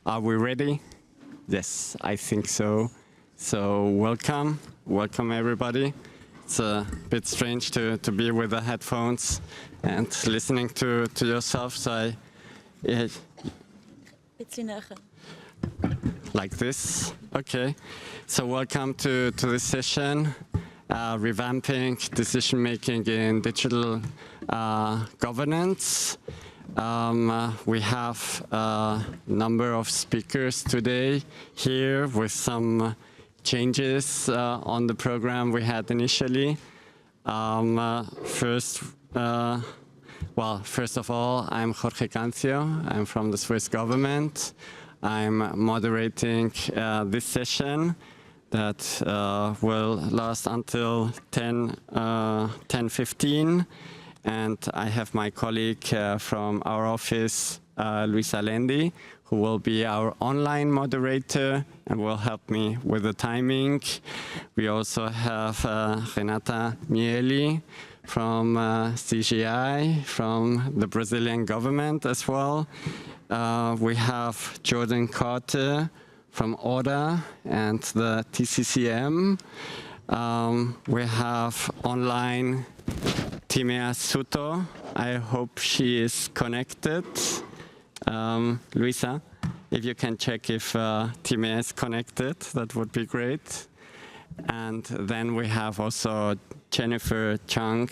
Are we ready? Yes, I think so. So welcome everybody. It's a bit strange to be with the headphones and listening to yourself. So like this. Okay. So welcome to this session, Revamping Decision Making in Digital Governance. We have a number of speakers today here with some changes on the program we had initially. First of all, I'm Jorge Cancio. I'm from the Swiss government. I'm moderating this session that will last until 10:15. And I have my colleague from our office, Luisa Lendi, who will be our online moderator and will help me with the timing. We also have Renata Mieli from CGI, from the Brazilian government as well. We have Jordan Carter from ORDA and the TCCM. We have online Timea Suto. I hope she is connected. Luisa, if you can check if Timea is connected, that would be great. And then we have also Jennifer Chung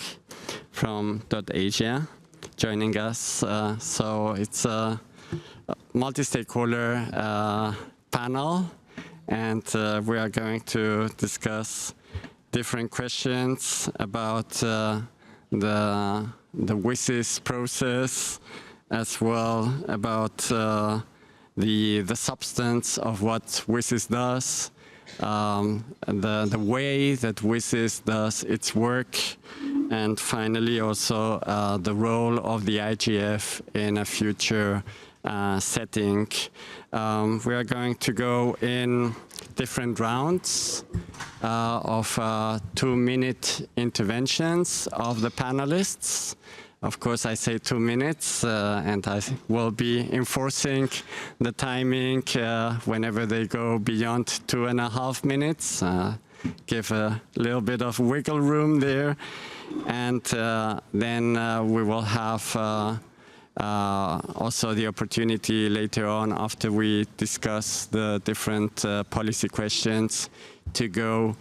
from .Asia joining us. So it's a multi-stakeholder panel, and we are going to discuss different questions about the WSIS process, as well about the substance of what WSIS does, the way that WSIS does its work, and finally also the role of the IGF in a future setting. We are going to go in different rounds of 2-minute interventions of the panelists. Of course, I say 2 minutes, and I will be enforcing the timing whenever they go beyond 2.5 minutes. Give a little bit of wiggle room there. And then we will have also the opportunity later on, after we discuss the different policy questions, to go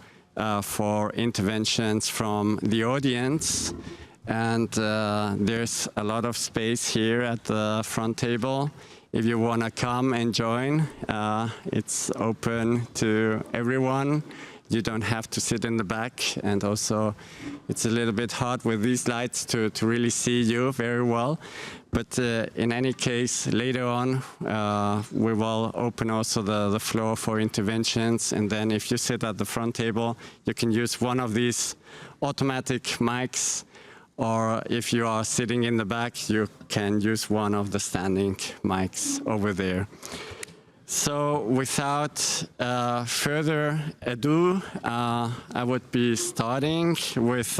for interventions from the audience. And there's a lot of space here at the front table. If you want to come and join, it's open to everyone. You don't have to sit in the back, and also it's a little bit hard with these lights to really see you very well. But in any case, later on, we will open also the floor for interventions. And then if you sit at the front table, you can use one of these automatic mics, or if you are sitting in the back, you can use one of the standing mics over there. So without further ado, I would be starting with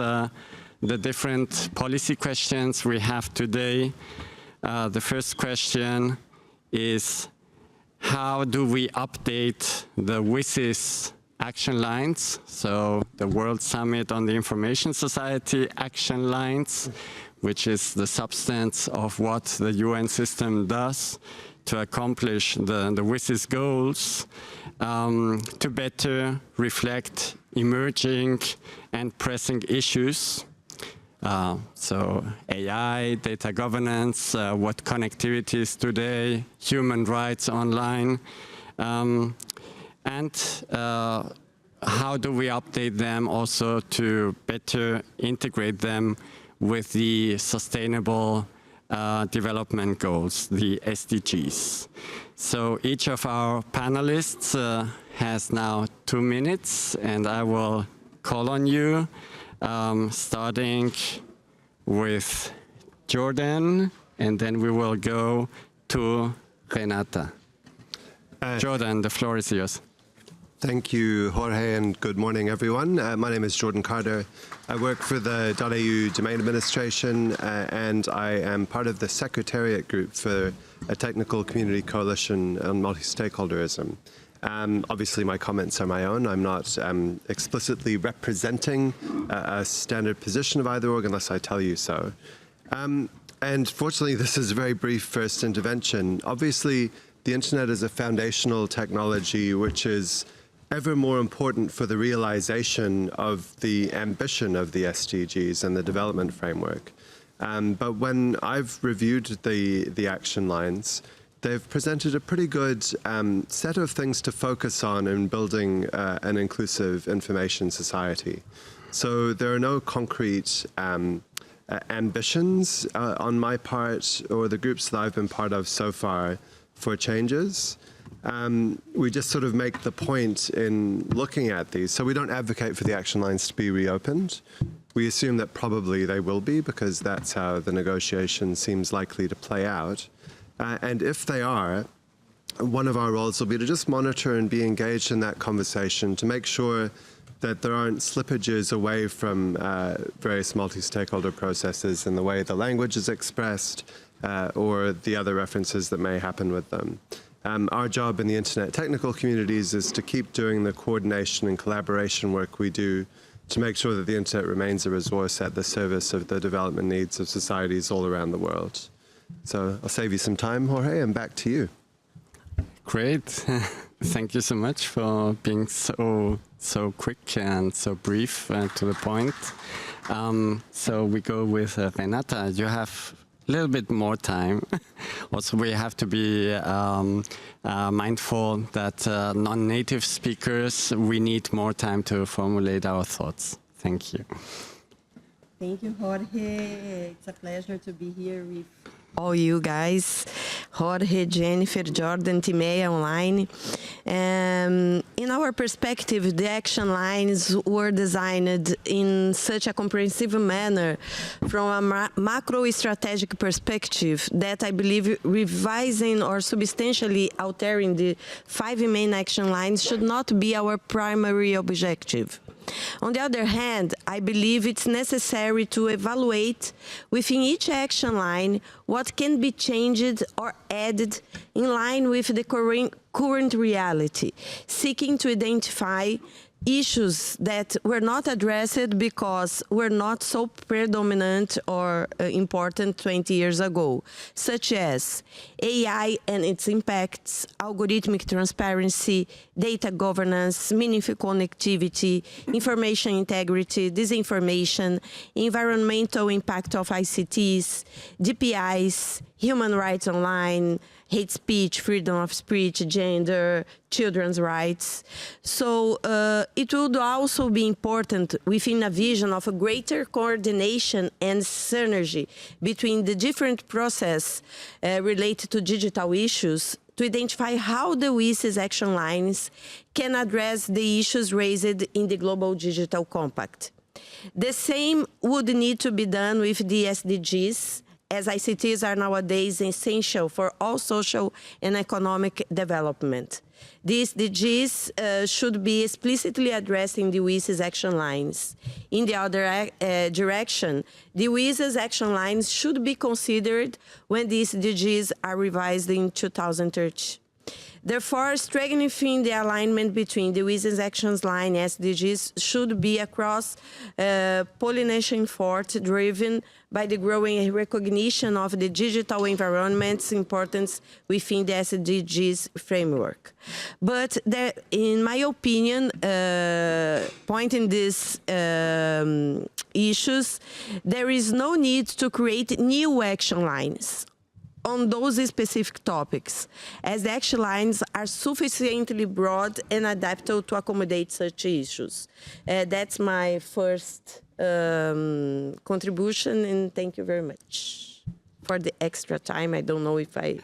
the different policy questions we have today. The first question is, how do we update the WSIS action lines? So the World Summit on the Information Society action lines, which is the substance of what the UN system does to accomplish the WSIS goals, to better reflect emerging and pressing issues. So AI, data governance, what connectivity is today, human rights online, and how do we update them also to better integrate them with the sustainable development goals, the SDGs. So each of our panelists has now 2 minutes, and I will call on you, starting with Jordan, and then we will go to Renata. Jordan, the floor is yours. Thank you, Jorge, and good morning, everyone. My name is Jordan Carter. I work for the .au domain administration, and I am part of the Secretariat group for a technical community coalition on multi-stakeholderism. Obviously, my comments are my own. I'm not explicitly representing a standard position of either org unless I tell you so. And fortunately, this is a very brief first intervention. Obviously, the internet is a foundational technology which is ever more important for the realization of the ambition of the SDGs and the development framework. But when I've reviewed the action lines, they've presented a pretty good set of things to focus on in building an inclusive information society. So there are no concrete ambitions on my part or the groups that I've been part of so far for changes. We just sort of make the point in looking at these. So we don't advocate for the action lines to be reopened. We assume that probably they will be because that's how the negotiation seems likely to play out. And if they are, one of our roles will be to just monitor and be engaged in that conversation to make sure that there aren't slippages away from various multi-stakeholder processes in the way the language is expressed or the other references that may happen with them. Our job in the internet technical communities is to keep doing the coordination and collaboration work we do to make sure that the internet remains a resource at the service of the development needs of societies all around the world. So I'll save you some time, Jorge, and back to you. Great. Thank you so much for being so quick and so brief to the point. So we go with Renata. You have a little bit more time. Also, we have to be mindful that non-native speakers, we need more time to formulate our thoughts. Thank you. Thank you, Jorge. It's a pleasure to be here with all you guys, Jorge, Jennifer, Jordan, Timea online. In our perspective, the action lines were designed in such a comprehensive manner from a macro strategic perspective that I believe revising or substantially altering the 5 main action lines should not be our primary objective. On the other hand, I believe it's necessary to evaluate within each action line what can be changed or added in line with the current reality, seeking to identify issues that were not addressed because were not so predominant or important 20 years ago, such as AI and its impacts, algorithmic transparency, data governance, meaningful connectivity, information integrity, disinformation, environmental impact of ICTs, DPIs, human rights online, hate speech, freedom of speech, gender, children's rights. So it would also be important within a vision of a greater coordination and synergy between the different processes related to digital issues to identify how the WIS's action lines can address the issues raised in the Global Digital Compact. The same would need to be done with the SDGs, as ICTs are nowadays essential for all social and economic development. The SDGs should be explicitly addressed in the WIS's action lines. In the other direction, the WIS's action lines should be considered when the SDGs are revised in 2030. Therefore, strengthening the alignment between the WIS's actions line and SDGs should be a cross-pollination effort driven by the growing recognition of the digital environment's importance within the SDGs framework. But there, in my opinion, pointing these issues, there is no need to create new action lines on those specific topics, as the action lines are sufficiently broad and adaptable to accommodate such issues. That's my first contribution, and thank you very much for the extra time. I don't know if I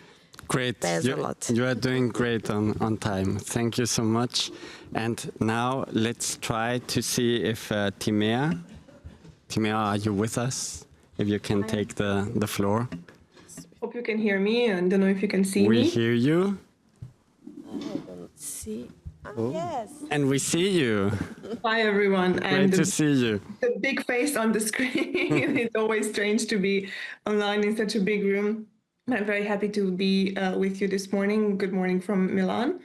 pass a lot. You are doing great on time. Thank you so much. And now let's try to see if Timea, are you with us? If you can take the floor. Hope you can hear me. I don't know if you can see me. We hear you. I don't see. Yes. And we see you. Hi, everyone. Great to see you. The big face on the screen. It's always strange to be online in such a big room. I'm very happy to be with you this morning. Good morning from Milan.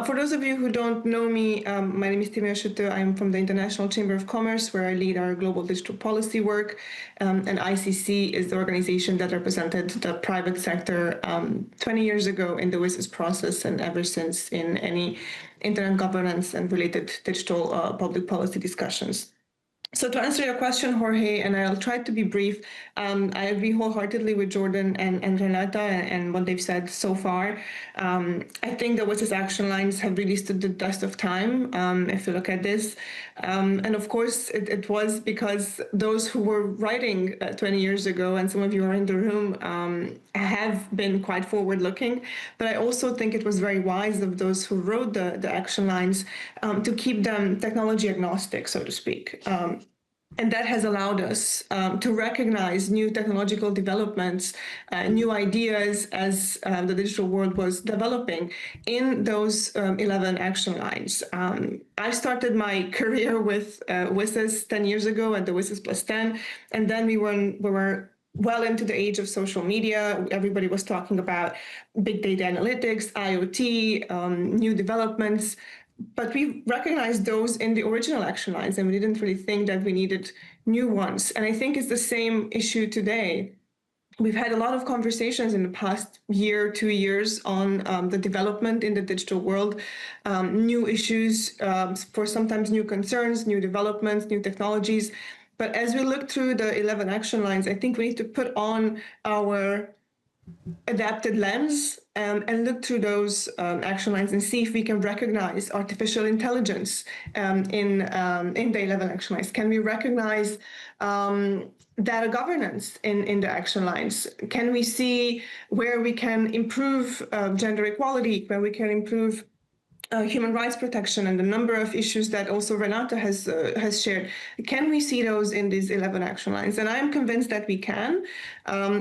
For those of you who don't know me, my name is Timea Schütte. I'm from the International Chamber of Commerce, where I lead our global digital policy work. And ICC is the organization that represented the private sector 20 years ago in the WSIS process, and ever since in any internet governance and related digital public policy discussions. So to answer your question, Jorge, and I'll try to be brief, I agree wholeheartedly with Jordan and Renata and what they've said so far. I think the WSIS action lines have really stood the test of time, if you look at this. And of course, it was because those who were writing 20 years ago, and some of you are in the room, have been quite forward-looking. But I also think it was very wise of those who wrote the action lines to keep them technology agnostic, so to speak. And that has allowed us to recognize new technological developments, new ideas as the digital world was developing in those 11 action lines. I started my career with WSIS 10 years ago at the WSIS Plus 10, and then we were well into the age of social media. Everybody was talking about big data analytics, IoT, new developments. But we recognized those in the original action lines, and we didn't really think that we needed new ones. And I think it's the same issue today. We've had a lot of conversations in the past year, 2 years on the development in the digital world, new issues, for sometimes new concerns, new developments, new technologies. But as we look through the 11 action lines, I think we need to put on our adapted lens and look through those action lines and see if we can recognize artificial intelligence in the 11 action lines. Can we recognize data governance in the action lines? Can we see where we can improve gender equality, where we can improve human rights protection, and the number of issues that also Renata has shared? Can we see those in these 11 action lines? And I am convinced that we can.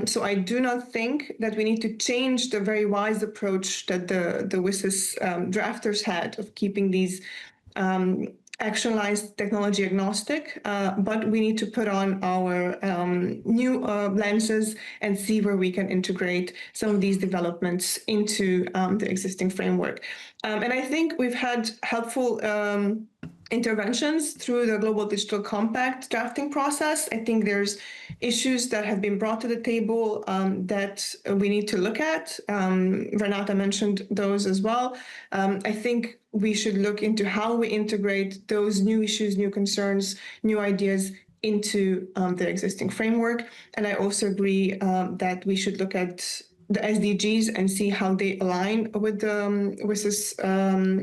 So I do not think that we need to change the very wise approach that the WSIS drafters had of keeping these action lines technology agnostic, but we need to put on our new lenses and see where we can integrate some of these developments into the existing framework. And I think we've had helpful interventions through the Global Digital Compact drafting process. I think there's issues that have been brought to the table that we need to look at. Renata mentioned those as well. I think we should look into how we integrate those new issues, new concerns, new ideas into the existing framework. And I also agree that we should look at the SDGs and see how they align with the WSIS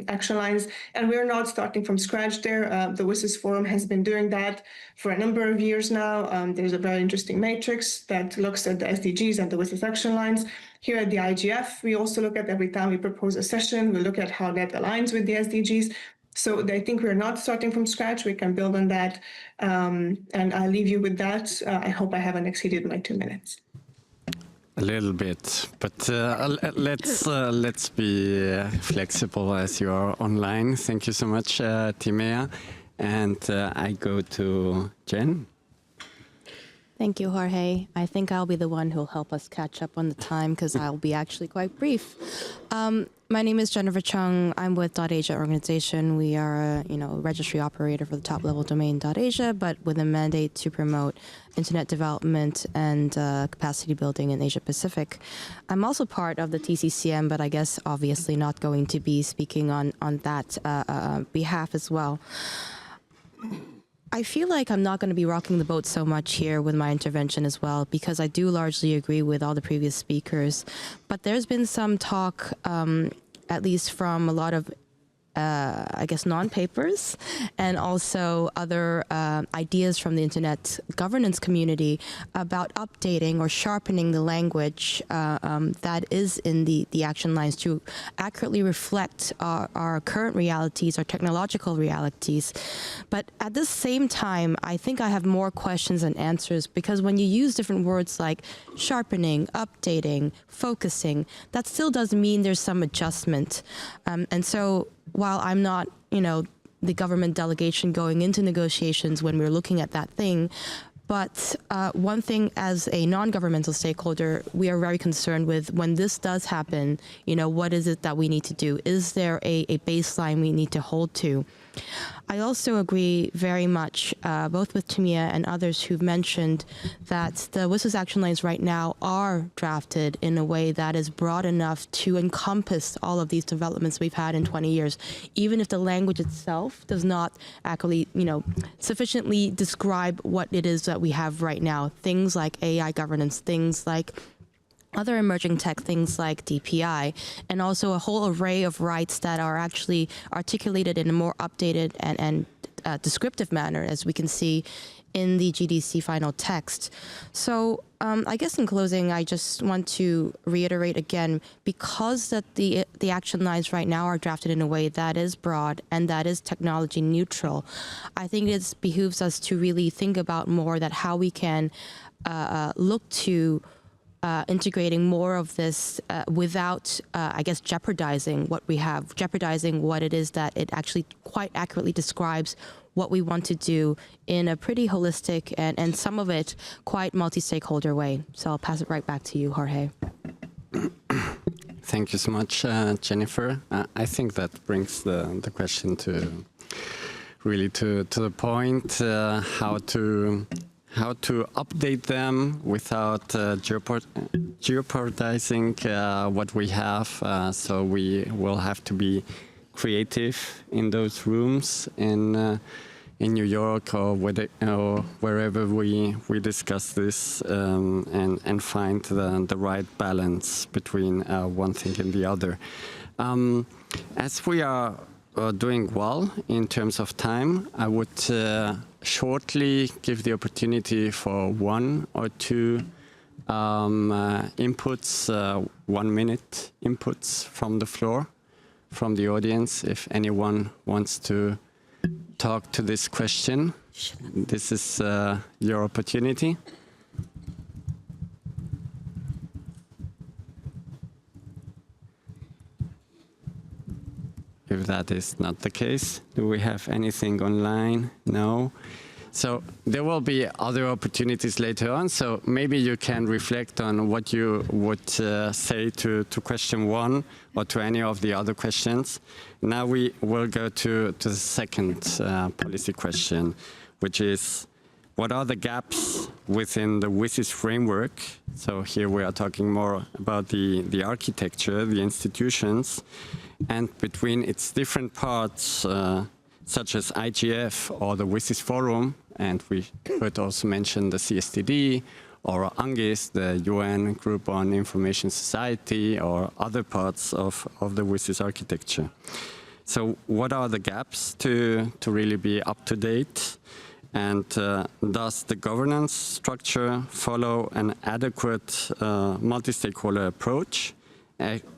action lines. And we're not starting from scratch there. The WSIS Forum has been doing that for a number of years now. There's a very interesting matrix that looks at the SDGs and the WSIS action lines. Here at the IGF, we also look at every time we propose a session, we look at how that aligns with the SDGs. So I think we're not starting from scratch. We can build on that. And I'll leave you with that. I hope I haven't exceeded my 2 minutes. A little bit, but let's be flexible as you are online. Thank you so much, Timea. And I go to Jen. Thank you, Jorge. I think I'll be the one who'll help us catch up on the time because I'll be actually quite brief. My name is Jennifer Chung. I'm with .Asia organization. We are a registry operator for the top-level domain .Asia, but with a mandate to promote internet development and capacity building in Asia Pacific. I'm also part of the TCCM, but I guess obviously not going to be speaking on that behalf as well. I feel like I'm not going to be rocking the boat so much here with my intervention as well, because I do largely agree with all the previous speakers. But there's been some talk, at least from a lot of I guess, non-papers and also other ideas from the internet governance community about updating or sharpening the language that is in the action lines to accurately reflect our current realities, our technological realities. But at the same time, I think I have more questions than answers, because when you use different words like sharpening, updating, focusing, that still does mean there's some adjustment. And so while I'm not, the government delegation going into negotiations when we're looking at that thing, but one thing as a non-governmental stakeholder, we are very concerned with when this does happen, what is it that we need to do? Is there a baseline we need to hold to? I also agree very much, both with Timea and others who've mentioned that the WSIS action lines right now are drafted in a way that is broad enough to encompass all of these developments we've had in 20 years, even if the language itself does not actually, sufficiently describe what it is that we have right now. Things like AI governance, things like other emerging tech, things like DPI, and also a whole array of rights that are actually articulated in a more updated and descriptive manner, as we can see in the GDC final text. So I guess in closing, I just want to reiterate again, because that the action lines right now are drafted in a way that is broad and that is technology neutral, I think it behooves us to really think about more that how we can look to integrating more of this without, I guess, jeopardizing what we have, jeopardizing what it is that it actually quite accurately describes what we want to do in a pretty holistic and some of it quite multi-stakeholder way. So I'll pass it right back to you, Jorge. Thank you so much, Jennifer. I think that brings the question to really to the point, how to update them without jeopardizing what we have. So we will have to be creative in those rooms in New York or wherever we discuss this, and find the right balance between one thing and the other. As we are doing well in terms of time, I would shortly give the opportunity for one or two inputs, 1 minute inputs from the floor, from the audience. If anyone wants to talk to this question, this is your opportunity. If that is not the case, do we have anything online? No. So there will be other opportunities later on. So maybe you can reflect on what you would say to question one or to any of the other questions. Now we will go to the second policy question, which is, what are the gaps within the WSIS framework? So here we are talking more about the architecture, the institutions, and between its different parts, such as IGF or the WSIS Forum, and we could also mention the CSTD or UNGIS, the UN Group on Information Society, or other parts of the WSIS architecture. So what are the gaps to really be up to date? And does the governance structure follow an adequate multi-stakeholder approach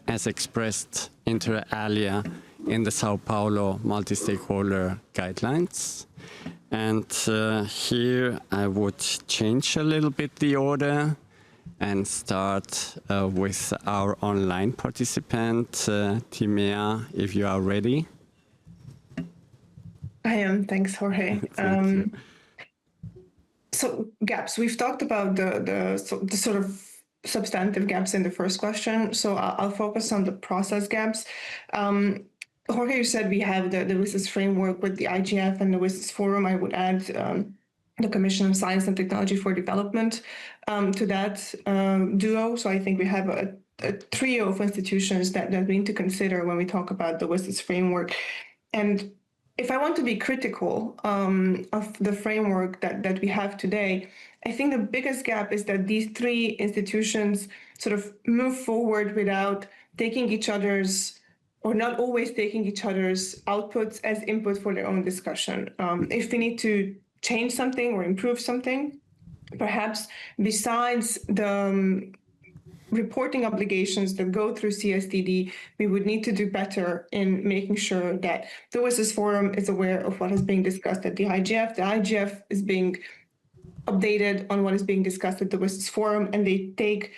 as expressed inter alia in the Sao Paulo multi-stakeholder guidelines? And here I would change a little bit the order and start with our online participant, Timea, if you are ready. I am. Thanks, Jorge. Thank you. So gaps. We've talked about the sort of substantive gaps in the first question. So I'll focus on the process gaps. Jorge, you said we have the WSIS framework with the IGF and the WSIS Forum. I would add the Commission on Science and Technology for Development to that duo. So I think we have a trio of institutions that we need to consider when we talk about the WSIS framework. And if I want to be critical of the framework that we have today, I think the biggest gap is that these three institutions sort of move forward without taking each other's, or not always taking each other's outputs as input for their own discussion. If we need to change something or improve something, perhaps besides the reporting obligations that go through CSTD, we would need to do better in making sure that the WSIS Forum is aware of what is being discussed at the IGF. The IGF is being updated on what is being discussed at the WSIS Forum, and they take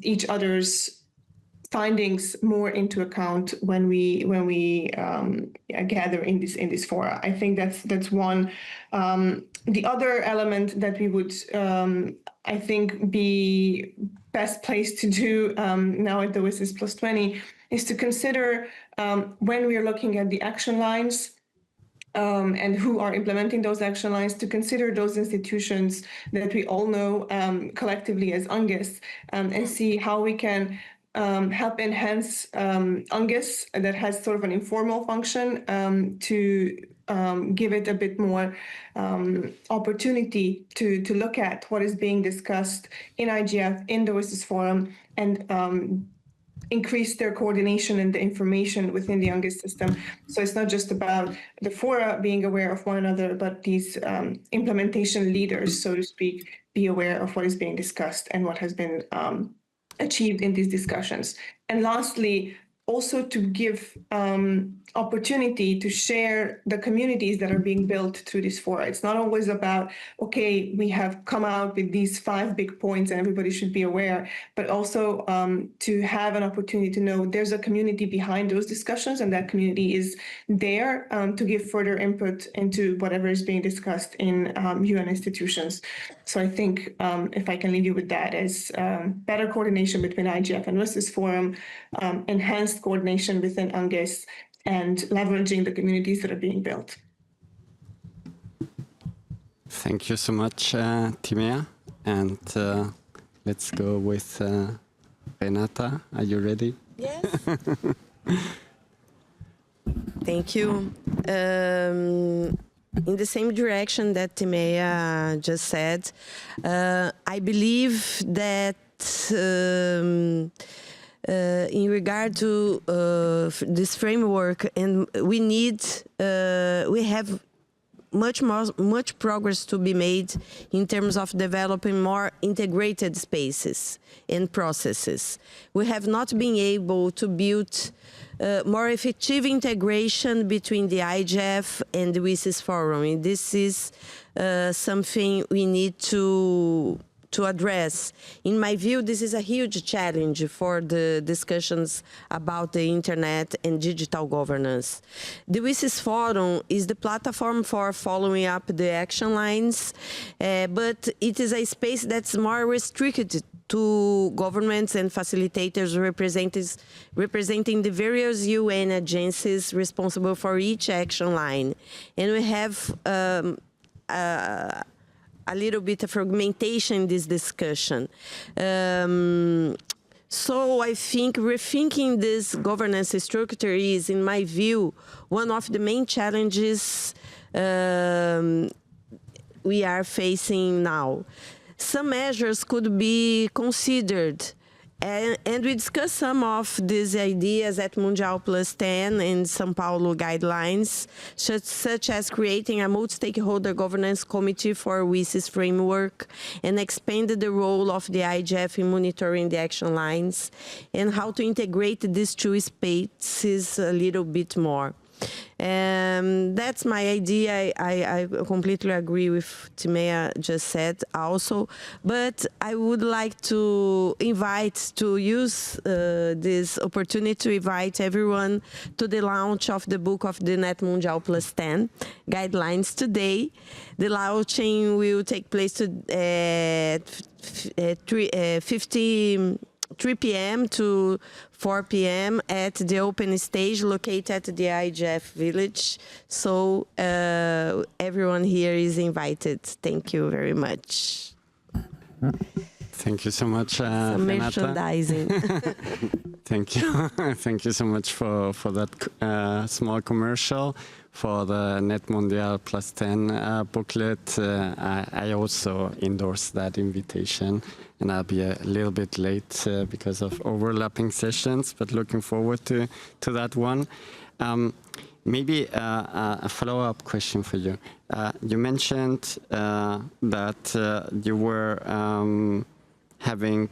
each other's findings more into account when we gather in this fora. I think that's one. The other element that we would I think be best placed to do now at the WSIS Plus 20 is to consider when we are looking at the action lines and who are implementing those action lines, to consider those institutions that we all know collectively as UNGIS, and see how we can help enhance UNGIS that has sort of an informal function to give it a bit more opportunity to look at what is being discussed in IGF, in the WSIS forum, and increase their coordination and the information within the UNGIS system. So it's not just about the fora being aware of one another, but these implementation leaders, so to speak, be aware of what is being discussed and what has been achieved in these discussions. And lastly, also to give opportunity to share the communities that are being built through this fora. It's not always about, okay, we have come out with these 5 big points and everybody should be aware, but also to have an opportunity to know there's a community behind those discussions, and that community is there to give further input into whatever is being discussed in UN institutions. So I think if I can leave you with that, as better coordination between IGF and WSIS Forum, enhanced coordination within UNGIS, and leveraging the communities that are being built. Thank you so much, Timea. And let's go with Renata. Are you ready? Yes. Thank you. In the same direction that Timea just said, I believe that in regard to this framework, and we have much progress to be made in terms of developing more integrated spaces and processes. We have not been able to build more effective integration between the IGF and the WSIS Forum. And this is something we need to address. In my view, this is a huge challenge for the discussions about the internet and digital governance. The WSIS Forum is the platform for following up the action lines, but it is a space that's more restricted to governments and facilitators representing the various UN agencies responsible for each action line. And we have a little bit of fragmentation in this discussion. So I think rethinking this governance structure is, in my view, one of the main challenges we are facing now. Some measures could be considered, and we discussed some of these ideas at Mundial Plus 10 and São Paulo guidelines, such as creating a multi-stakeholder governance committee for WSIS framework and expanded the role of the IGF in monitoring the action lines, and how to integrate these two spaces a little bit more. That's my idea. I completely agree with Timea just said also, but I would like to use this opportunity to invite everyone to the launch of the book of the Net Mundial Plus 10 guidelines today. The launching will take place at 3 p.m. to 4 p.m. at the open stage located at the IGF village. So everyone here is invited. Thank you very much. Thank you so much, Some Renata. merchandising. Thank you. Thank you so much for that small commercial for the Net Mundial Plus 10 booklet. I also endorse that invitation, and I'll be a little bit late because of overlapping sessions, but looking forward to that one. Maybe a follow-up question for you. You mentioned that you were having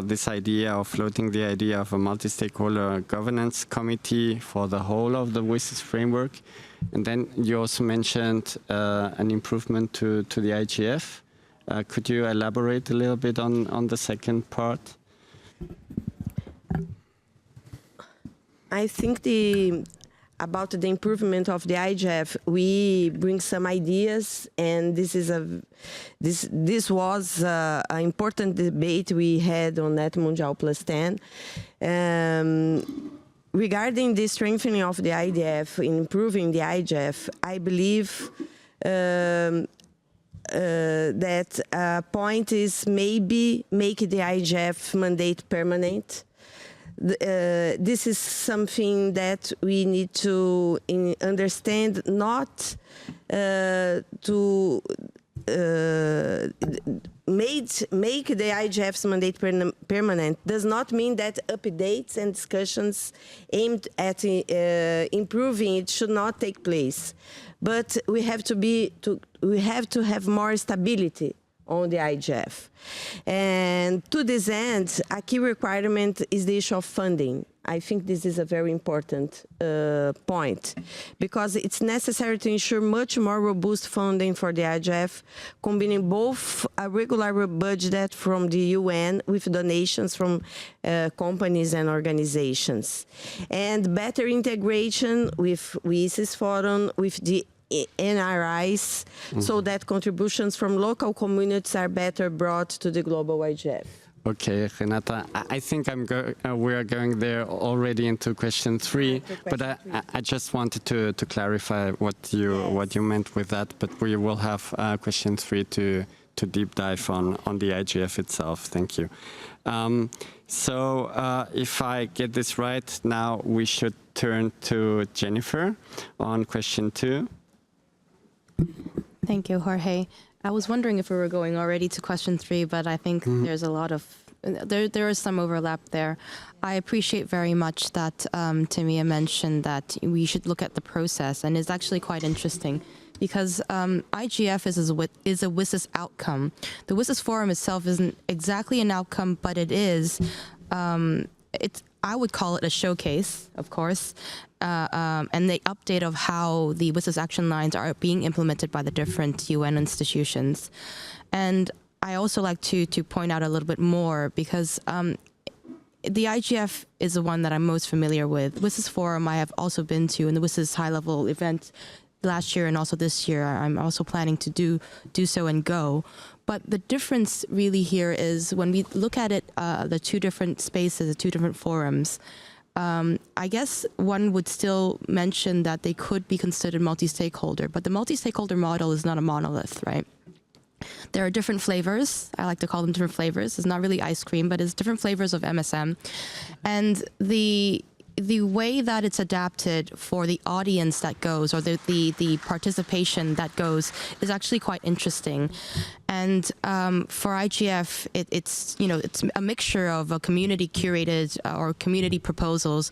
this idea of floating the idea of a multi-stakeholder governance committee for the whole of the WSIS framework. And then you also mentioned an improvement to the IGF. Could you elaborate a little bit on the second part? I think about the improvement of the IGF, we bring some ideas, and this was an important debate we had on Net Mundial Plus 10. Regarding the strengthening of the IDF, improving the IGF, I believe that point is maybe make the IGF mandate permanent. This is something that we need to understand, not to make the IGF's mandate permanent does not mean that updates and discussions aimed at improving it should not take place. But we have to have more stability on the IGF. And to this end, a key requirement is the issue of funding. I think this is a very important point, because it's necessary to ensure much more robust funding for the IGF, combining both a regular budget from the UN with donations from companies and organizations, and better integration with WISIS Forum, with the NRIs, so that contributions from local communities are better brought to the global IGF. Okay, Renata, I think we are going there already into question 3, but I just wanted to clarify what you meant with that. But we will have question 3 to deep dive on the IGF itself. Thank you. So if I get this right, now we should turn to Jennifer on question 2. Thank you, Jorge. I was wondering if we were going already to question 3, but I think there's a lot of, there is some overlap there. I appreciate very much that Timia mentioned that we should look at the process, and it's actually quite interesting because IGF is a WSIS outcome. The WSIS Forum itself isn't exactly an outcome, but it is, I would call it a showcase, of course, and the update of how the WSIS action lines are being implemented by the different UN institutions. And I also like to point out a little bit more, because the IGF is the one that I'm most familiar with. WSIS Forum I have also been to, and the WSIS high-level event last year and also this year, I'm also planning to do so and go. But the difference really here is when we look at it, the two different spaces, the two different forums, I guess one would still mention that they could be considered multi-stakeholder, but the multi-stakeholder model is not a monolith, right? There are different flavors. I like to call them different flavors. It's not really ice cream, but it's different flavors of MSM. And the way that it's adapted for the audience that goes, or the participation that goes, is actually quite interesting. And for IGF, it's a mixture of a community curated or community proposals,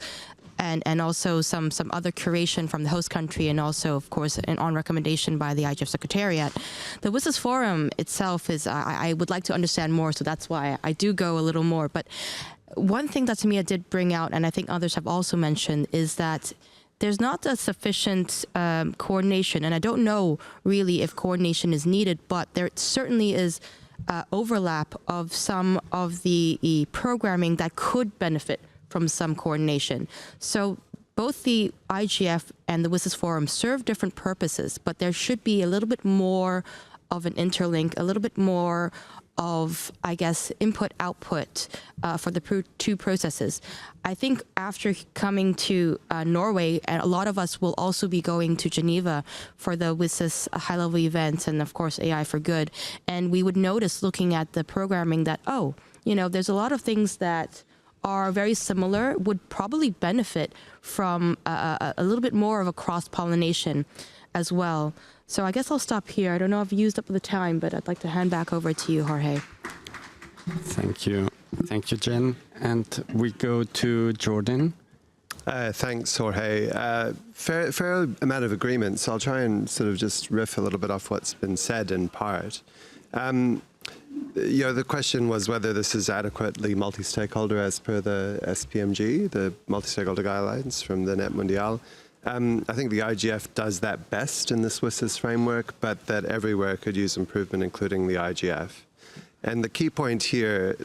and also some other curation from the host country, and also, of course, on recommendation by the IGF Secretariat. The WSIS Forum itself is, I would like to understand more, so that's why I do go a little more. But one thing that Tamia did bring out, and I think others have also mentioned, is that there's not a sufficient coordination, and I don't know really if coordination is needed, but there certainly is overlap of some of the programming that could benefit from some coordination. So both the IGF and the WSIS Forum serve different purposes, but there should be a little bit more of an interlink, a little bit more of, I guess, input-output for the two processes. I think after coming to Norway, and a lot of us will also be going to Geneva for the WSIS high-level events, and of course AI for Good, and we would notice looking at the programming that, there's a lot of things that are very similar, would probably benefit from a little bit more of a cross-pollination as well. So I guess I'll stop here. I don't know if I've used up the time, but I'd like to hand back over to you, Jorge. Thank you. Thank you, Jen. And we go to Jordan. Thanks, Jorge. Fair amount of agreement, so I'll try and sort of just riff a little bit off what's been said in part. The question was whether this is adequately multi-stakeholder as per the SPMG, the multi-stakeholder guidelines from the Net Mundial. I think the IGF does that best in this WSIS framework, but that everywhere could use improvement, including the IGF. And the key point here,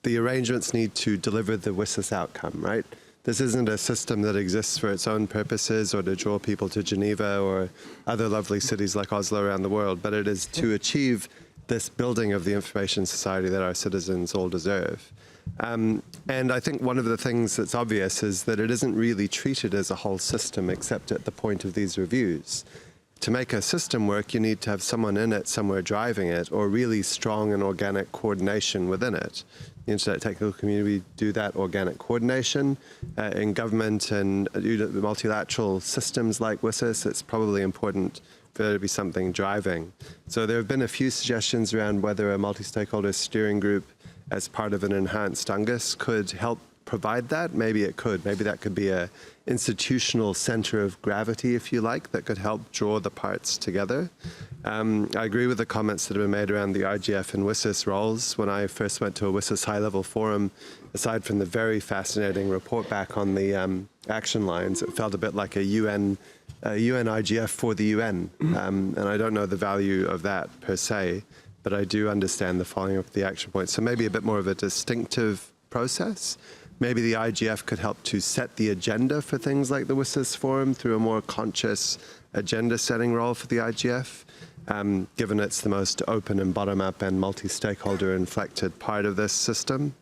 the arrangements need to deliver the WSIS outcome, right? This isn't a system that exists for its own purposes or to draw people to Geneva or other lovely cities like Oslo around the world, but it is to achieve this building of the information society that our citizens all deserve. And I think one of the things that's obvious is that it isn't really treated as a whole system except at the point of these reviews. To make a system work, you need to have someone in it somewhere driving it, or really strong and organic coordination within it. The Internet Technical Community do that organic coordination. In government and multilateral systems like WSIS, it's probably important for there to be something driving. So there have been a few suggestions around whether a multi-stakeholder steering group as part of an enhanced UNGUS could help provide that. Maybe it could. Maybe that could be a institutional center of gravity, if you like, that could help draw the parts together. I agree with the comments that have been made around the IGF and WSIS roles. When I first went to a WSIS high-level forum, aside from the very fascinating report back on the action lines, it felt a bit like a UN IGF for the UN. And I don't know the value of that per se, but I do understand the following up the action points. So maybe a bit more of a distinctive process. Maybe the IGF could help to set the agenda for things like the WSIS Forum through a more conscious agenda-setting role for the IGF, given it's the most open and bottom-up and multi-stakeholder inflected part of this system.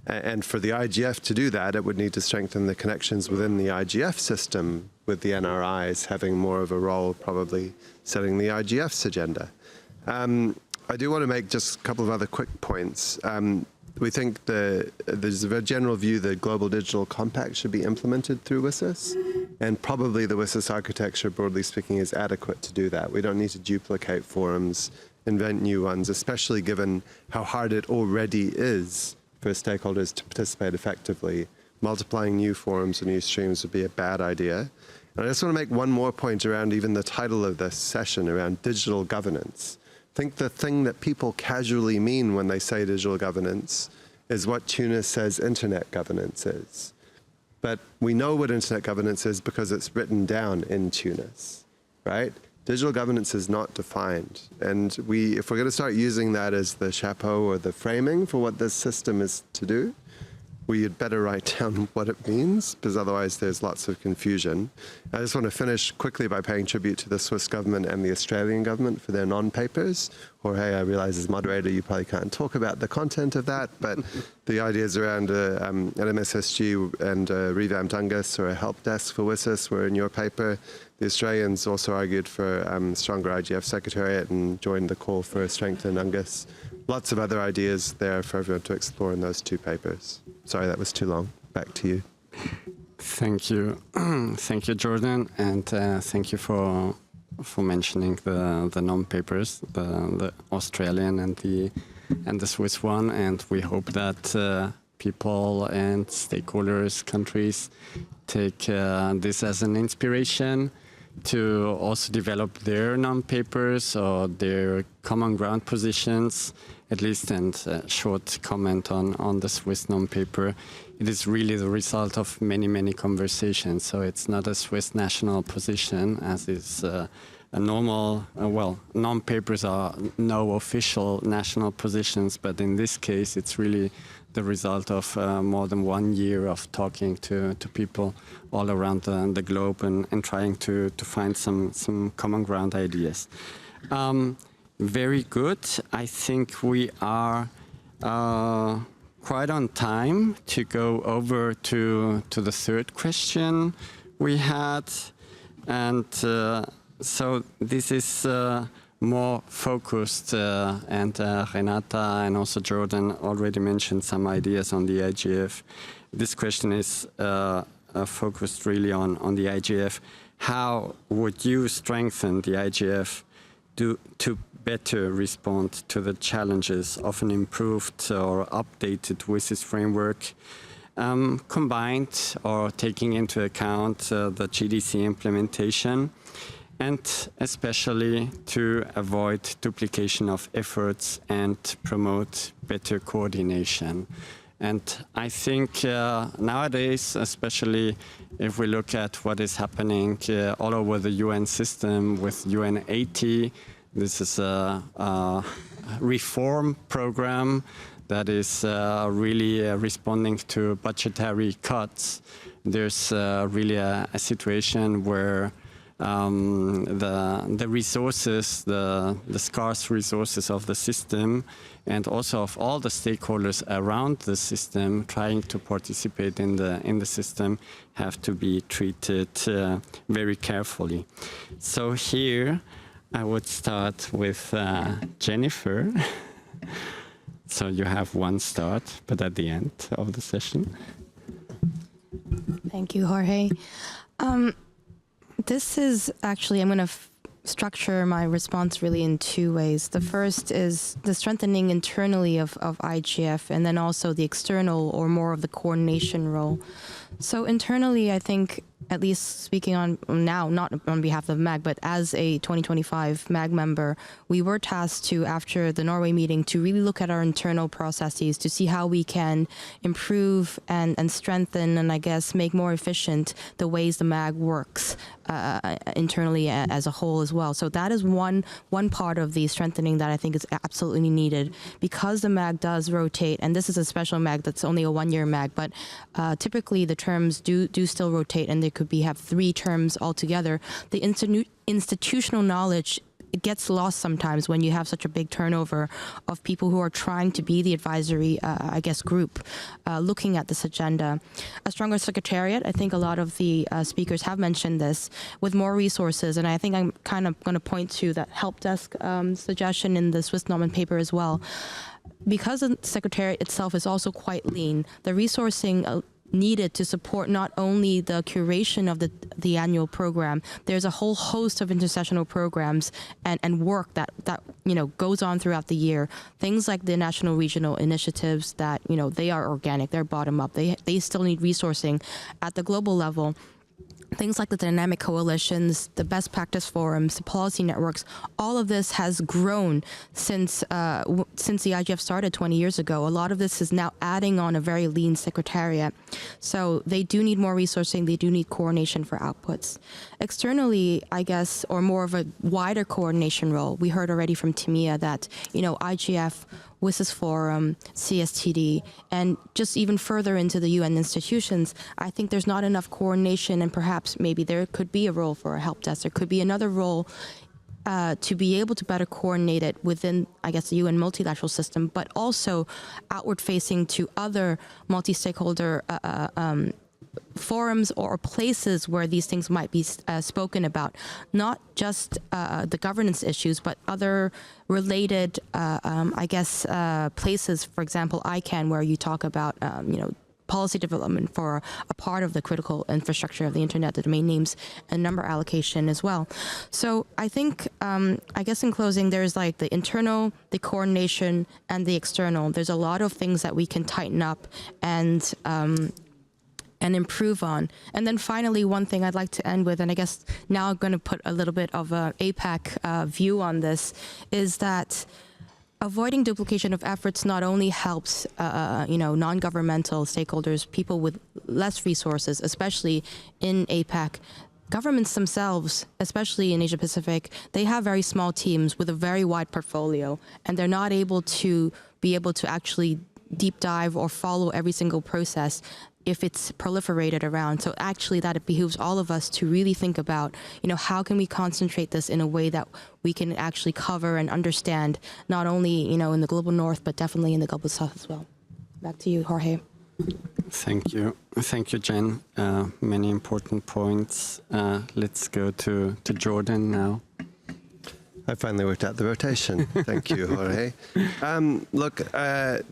And for the IGF to do that, it would need to strengthen the connections within the IGF system, with the NRIs having more of a role, probably setting the IGF's agenda. I do want to make just a couple of other quick points. We think there's a general view that Global Digital Compact should be implemented through WSIS, and probably the WSIS architecture, broadly speaking, is adequate to do that. We don't need to duplicate forums, invent new ones, especially given how hard it already is for stakeholders to participate effectively. Multiplying new forums or new streams would be a bad idea. And I just want to make one more point around even the title of this session, around digital governance. I think the thing that people casually mean when they say digital governance is what Tunis says internet governance is. But we know what internet governance is because it's written down in Tunis, right? Digital governance is not defined. And if we're going to start using that as the chapeau or the framing for what this system is to do, we had better write down what it means, because otherwise there's lots of confusion. I just want to finish quickly by paying tribute to the Swiss government and the Australian government for their non-papers. Jorge, I realize as moderator you probably can't talk about the content of that, but the ideas around an MSSG and revamped UNGUS or a help desk for WSIS were in your paper. The Australians also argued for stronger IGF secretariat and joined the call for a strengthened UNGUS. Lots of other ideas there for everyone to explore in those two papers. Sorry, that was too long. Back to you. Thank you. Thank you, Jordan. And thank you for mentioning the non-papers, the Australian and the Swiss one. And we hope that people and stakeholders, countries, take this as an inspiration to also develop their non-papers or their common ground positions, at least. And a short comment on the Swiss non-paper. It is really the result of many, many conversations. So it's not a Swiss national position, as is a normal, non-papers are no official national positions, but in this case, it's really the result of more than 1 year of talking to people all around the globe and trying to find some common ground ideas. Very good. I think we are quite on time to go over to the third question we had. And so this is more focused, and Renata and also Jordan already mentioned some ideas on the IGF. This question is focused really on the IGF. How would you strengthen the IGF to better respond to the challenges of an improved or updated WSIS framework, combined or taking into account the GDC implementation, and especially to avoid duplication of efforts and promote better coordination? And I think nowadays, especially if we look at what is happening all over the UN system with UN 80, this is a reform program that is really responding to budgetary cuts. there's really a situation where the resources, the scarce resources of the system, and also of all the stakeholders around the system trying to participate in the system, have to be treated very carefully. So here I would start with Jennifer. So you have one start, but at the end of the session. Thank you, Jorge. This is actually, I'm going to structure my response really in two ways. The first is the strengthening internally of IGF, and then also the external or more of the coordination role. So internally, I think, at least speaking on now, not on behalf of MAG, but as a 2025 MAG member, we were tasked to, after the Norway meeting, to really look at our internal processes to see how we can improve and strengthen and I guess make more efficient the ways the MAG works internally as a whole as well. So that is one part of the strengthening that I think is absolutely needed, because the MAG does rotate, and this is a special MAG that's only a one-year MAG, but typically the terms do still rotate, and they could have 3 terms altogether. The institutional knowledge, it gets lost sometimes when you have such a big turnover of people who are trying to be the advisory, I guess, group looking at this agenda. A stronger secretariat, I think a lot of the speakers have mentioned this, with more resources, and I think I'm kind of going to point to that help desk suggestion in the Swiss Norman paper as well. Because the secretariat itself is also quite lean, the resourcing needed to support not only the curation of the annual program, there's a whole host of intersessional programs and work that goes on throughout the year. Things like the national regional initiatives that, they are organic, they're bottom up. They still need resourcing at the global level. Things like the dynamic coalitions, the best practice forums, the policy networks, all of this has grown since the IGF started 20 years ago. A lot of this is now adding on a very lean secretariat. So they do need more resourcing. They do need coordination for outputs. Externally, I guess, or more of a wider coordination role, we heard already from Timia that, IGF, WSIS Forum, CSTD, and just even further into the UN institutions, I think there's not enough coordination, and perhaps maybe there could be a role for a help desk. There could be another role to be able to better coordinate it within, I guess, the UN multilateral system, but also outward facing to other multi-stakeholder forums or places where these things might be spoken about, not just the governance issues, but other related, places, for example, ICANN, where you talk about, policy development for a part of the critical infrastructure of the internet, the domain names and number allocation as well. So I think, I guess in closing, there's like the internal, the coordination, and the external. There's a lot of things that we can tighten up and improve on. And then finally, one thing I'd like to end with, and I guess now I'm going to put a little bit of a APAC view on this, is that avoiding duplication of efforts not only helps, non-governmental stakeholders, people with less resources, especially in APAC. Governments themselves, especially in Asia Pacific, they have very small teams with a very wide portfolio, and they're not able to actually deep dive or follow every single process if it's proliferated around. So actually that it behooves all of us to really think about, how can we concentrate this in a way that we can actually cover and understand, not only, in the global north, but definitely in the global south as well. Back to you, Jorge. Thank you. Thank you, Jen. Many important points. Let's go to Jordan now. I finally worked out the rotation. Thank you, Jorge.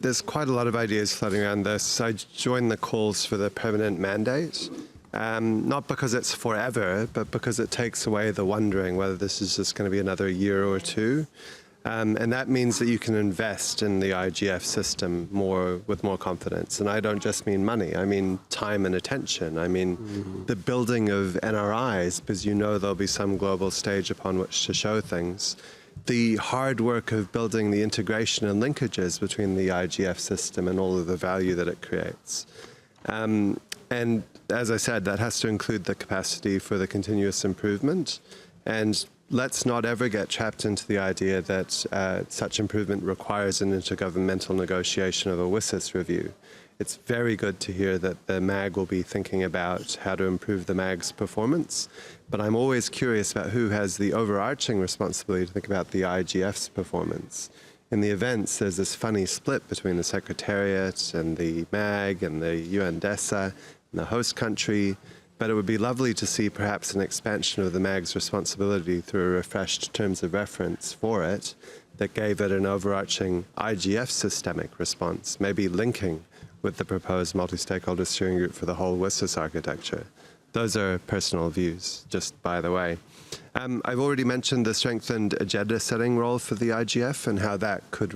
There's quite a lot of ideas floating around this. I joined the calls for the permanent mandate, not because it's forever, but because it takes away the wondering whether this is just going to be another year or two. And that means that you can invest in the IGF system with more confidence. And I don't just mean money, I mean time and attention. I mean the building of NRIs, because there'll be some global stage upon which to show things. The hard work of building the integration and linkages between the IGF system and all of the value that it creates. And as I said, that has to include the capacity for the continuous improvement. And let's not ever get trapped into the idea that such improvement requires an intergovernmental negotiation of a WSIS review. It's very good to hear that the MAG will be thinking about how to improve the MAG's performance. But I'm always curious about who has the overarching responsibility to think about the IGF's performance. In the events, there's this funny split between the Secretariat and the MAG and the UNDESA and the host country. But it would be lovely to see perhaps an expansion of the MAG's responsibility through a refreshed terms of reference for it that gave it an overarching IGF systemic response, maybe linking with the proposed multi-stakeholder steering group for the whole WSIS architecture. Those are personal views, just by the way. I've already mentioned the strengthened agenda setting role for the IGF and how that could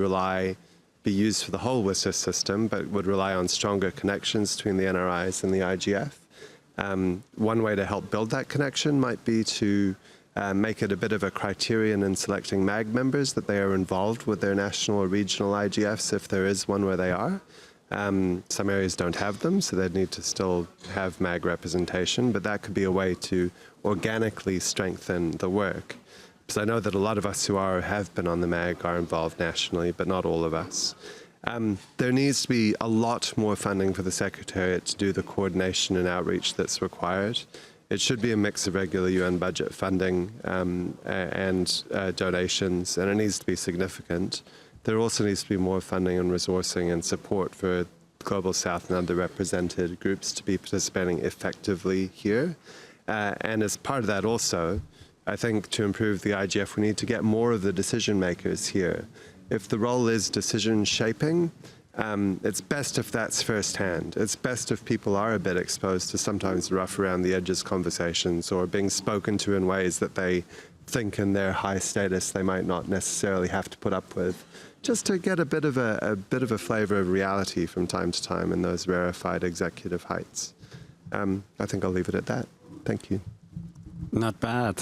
be used for the whole WSIS system, but would rely on stronger connections between the NRIs and the IGF. One way to help build that connection might be to make it a bit of a criterion in selecting MAG members that they are involved with their national or regional IGFs if there is one where they are. Some areas don't have them, so they'd need to still have MAG representation, but that could be a way to organically strengthen the work. Because I know that a lot of us who have been on the MAG are involved nationally, but not all of us. There needs to be a lot more funding for the Secretariat to do the coordination and outreach that's required. It should be a mix of regular UN budget funding and donations, and it needs to be significant. There also needs to be more funding and resourcing and support for Global South and underrepresented groups to be participating effectively here. And as part of that also, I think to improve the IGF, we need to get more of the decision makers here. If the role is decision shaping, it's best if that's firsthand. It's best if people are a bit exposed to sometimes rough around the edges conversations or being spoken to in ways that they think in their high status they might not necessarily have to put up with, just to get a bit of a flavor of reality from time to time in those rarefied executive heights. I think I'll leave it at that. Thank you. Not bad.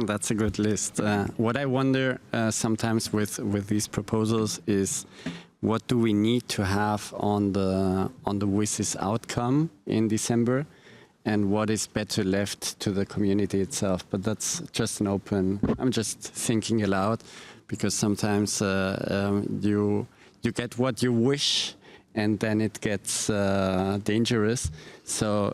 That's a good list. What I wonder sometimes with these proposals is, what do we need to have on the WSIS outcome in December, and what is better left to the community itself? But that's just an open. I'm just thinking aloud, because sometimes you get what you wish, and then it gets dangerous. So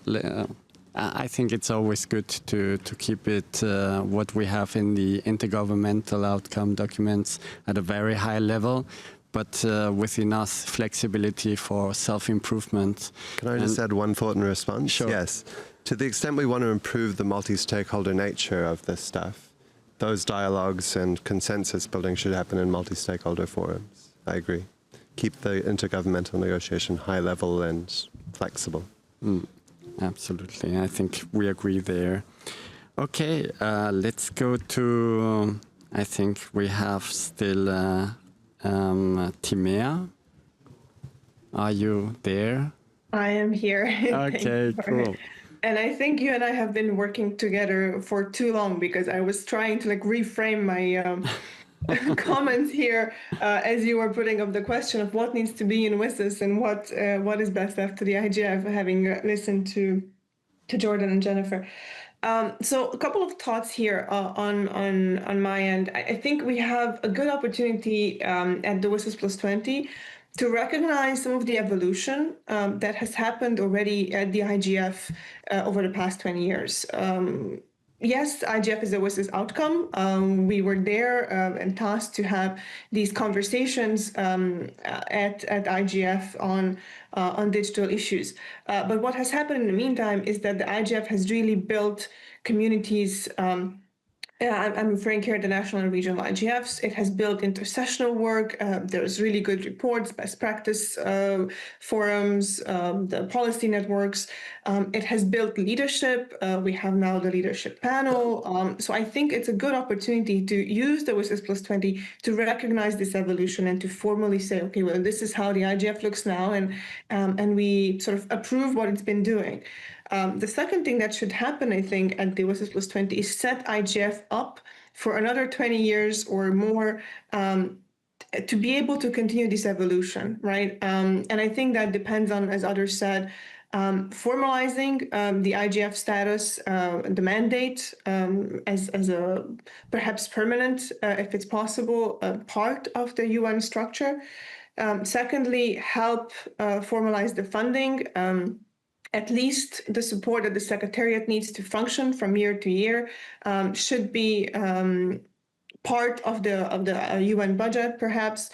I think it's always good to keep it what we have in the intergovernmental outcome documents at a very high level, but with enough flexibility for self-improvement. Can I just add one thought in response? Sure. Yes. To the extent we want to improve the multi-stakeholder nature of this stuff, those dialogues and consensus building should happen in multi-stakeholder forums. I agree. Keep the intergovernmental negotiation high level and flexible. Absolutely. I think we agree there. Okay, let's go to, I think we have still Timea. Are you there? I am here. Okay, cool. And I think you and I have been working together for too long, because I was trying to reframe my comments here as you were putting up the question of what needs to be in WSIS and what is best left to the IGF, having listened to Jordan and Jennifer. So a couple of thoughts here on my end. I think we have a good opportunity at the WSIS Plus 20 to recognize some of the evolution that has happened already at the IGF over the past 20 years. Yes, IGF is a WSIS outcome. We were there and tasked to have these conversations at IGF on digital issues. But what has happened in the meantime is that the IGF has really built communities. I'm referring here to the national and regional IGFs. It has built intersessional work. There's really good reports, best practice forums, the policy networks. It has built leadership. We have now the leadership panel. So I think it's a good opportunity to use the WSIS Plus 20 to recognize this evolution and to formally say, okay, well, this is how the IGF looks now, and we sort of approve what it's been doing. The second thing that should happen, I think, at the WSIS Plus 20 is set IGF up for another 20 years or more to be able to continue this evolution, right? And I think that depends on, as others said, formalizing the IGF status, the mandate as a perhaps permanent, if it's possible, part of the UN structure. Secondly, help formalize the funding. At least the support that the Secretariat needs to function from year to year should be part of the UN budget, perhaps,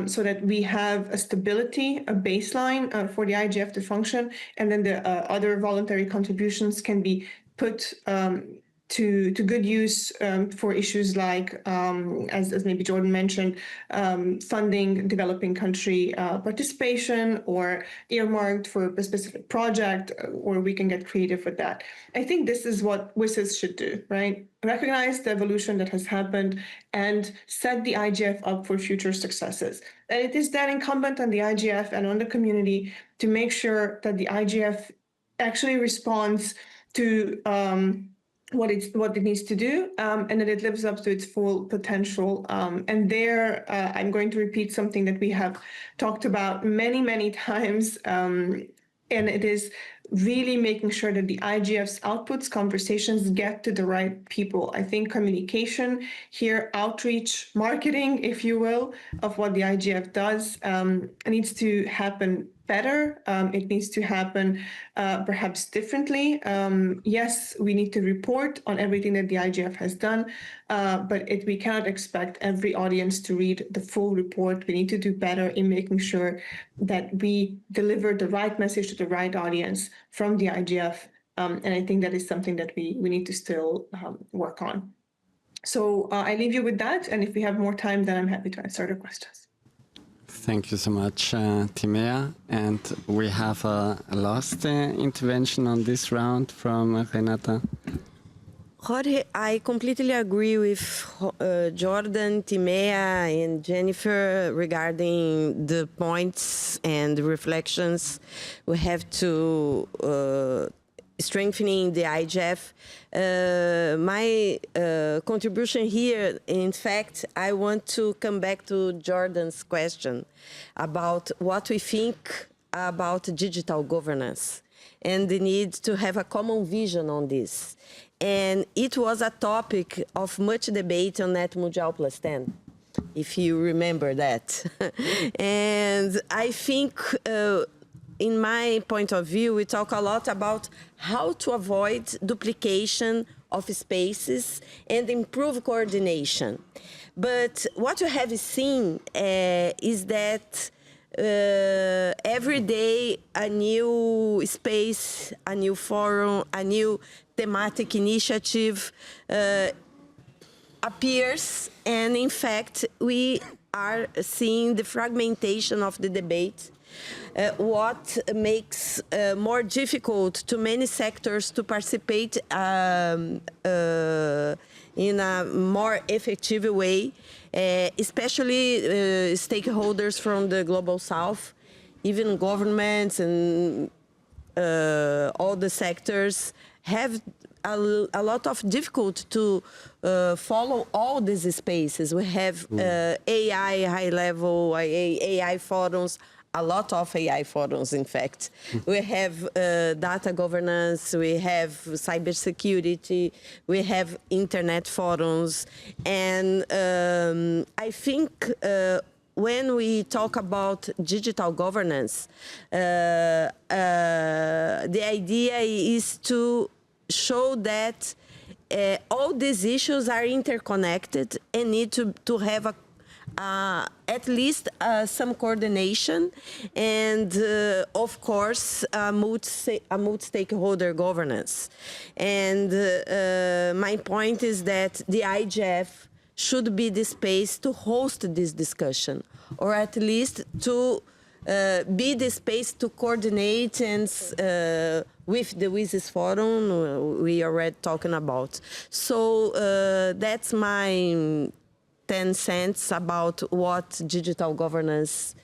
so that we have a stability, a baseline for the IGF to function, and then the other voluntary contributions can be put to good use for issues like, as maybe Jordan mentioned, funding developing country participation, or earmarked for a specific project, or we can get creative with that. I think this is what WSIS should do, right? Recognize the evolution that has happened and set the IGF up for future successes. And it is then incumbent on the IGF and on the community to make sure that the IGF actually responds to what it needs to do, and that it lives up to its full potential. And there, I'm going to repeat something that we have talked about many times, and it is really making sure that the IGF's outputs, conversations, get to the right people. I think communication here, outreach, marketing, if you will, of what the IGF does needs to happen better. It needs to happen perhaps differently. Yes, we need to report on everything that the IGF has done, but we cannot expect every audience to read the full report. We need to do better in making sure that we deliver the right message to the right audience from the IGF. And I think that is something that we need to still work on. So I leave you with that. And if we have more time, then I'm happy to answer the questions. Thank you so much, Timea. And we have a last intervention on this round from Renata. Jorge, I completely agree with Jordan, Timea, and Jennifer regarding the points and reflections we have to strengthening the IGF. My contribution here, in fact, I want to come back to Jordan's question about what we think about digital governance and the need to have a common vision on this. And it was a topic of much debate on Net Mundial Plus 10, if you remember that. And I think, in my point of view, we talk a lot about how to avoid duplication of spaces and improve coordination. But what you have seen is that every day a new space, a new forum, a new thematic initiative appears, and in fact we are seeing the fragmentation of the debate, what makes more difficult to many sectors to participate in a more effective way, especially stakeholders from the Global South, even governments and all the sectors have a lot of difficulty to follow all these spaces. We have AI high-level, AI forums, a lot of AI forums, in fact. We have data governance, we have cybersecurity, we have internet forums. And I think when we talk about digital governance, the idea is to show that all these issues are interconnected and need to have at least some coordination and, of course, a multi-stakeholder governance. And my point is that the IGF should be the space to host this discussion, or at least to be the space to coordinate and with the WSIS Forum we are already talking about. So that's my 10 cents about what digital governance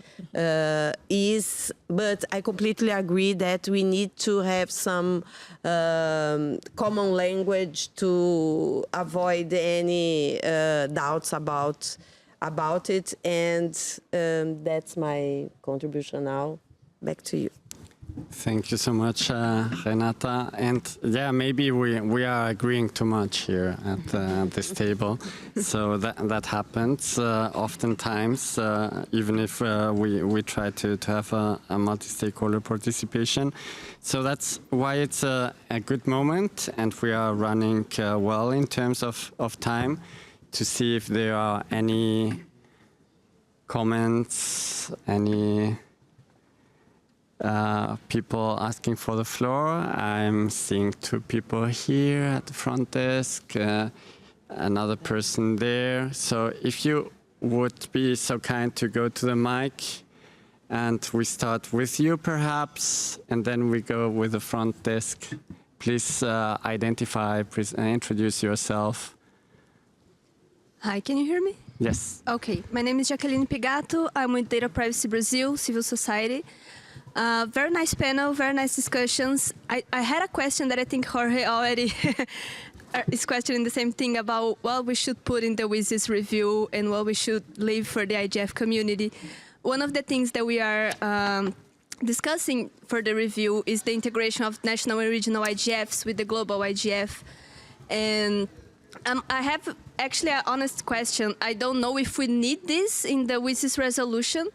is, but I completely agree that we need to have some common language to avoid any doubts about it, and that's my contribution now. Back to you. Thank you so much, Renata. And yeah, maybe we are agreeing too much here at this table. So that happens oftentimes, even if we try to have a multi-stakeholder participation. So that's why it's a good moment, and we are running well in terms of time to see if there are any comments, any people asking for the floor. I'm seeing 2 people here at the front desk, another person there. So if you would be so kind to go to the mic, and we start with you perhaps, and then we go with the front desk. Please identify, please introduce yourself. Hi, can you hear me? Yes. Okay, my name is Jacqueline Pigato. I'm with Data Privacy Brazil, civil society. Very nice panel, very nice discussions. I had a question that I think Jorge already is questioning the same thing about what we should put in the WSIS review and what we should leave for the IGF community. One of the things that we are discussing for the review is the integration of national and regional IGFs with the global IGF. And I have actually an honest question. I don't know if we need this in the WSIS resolution,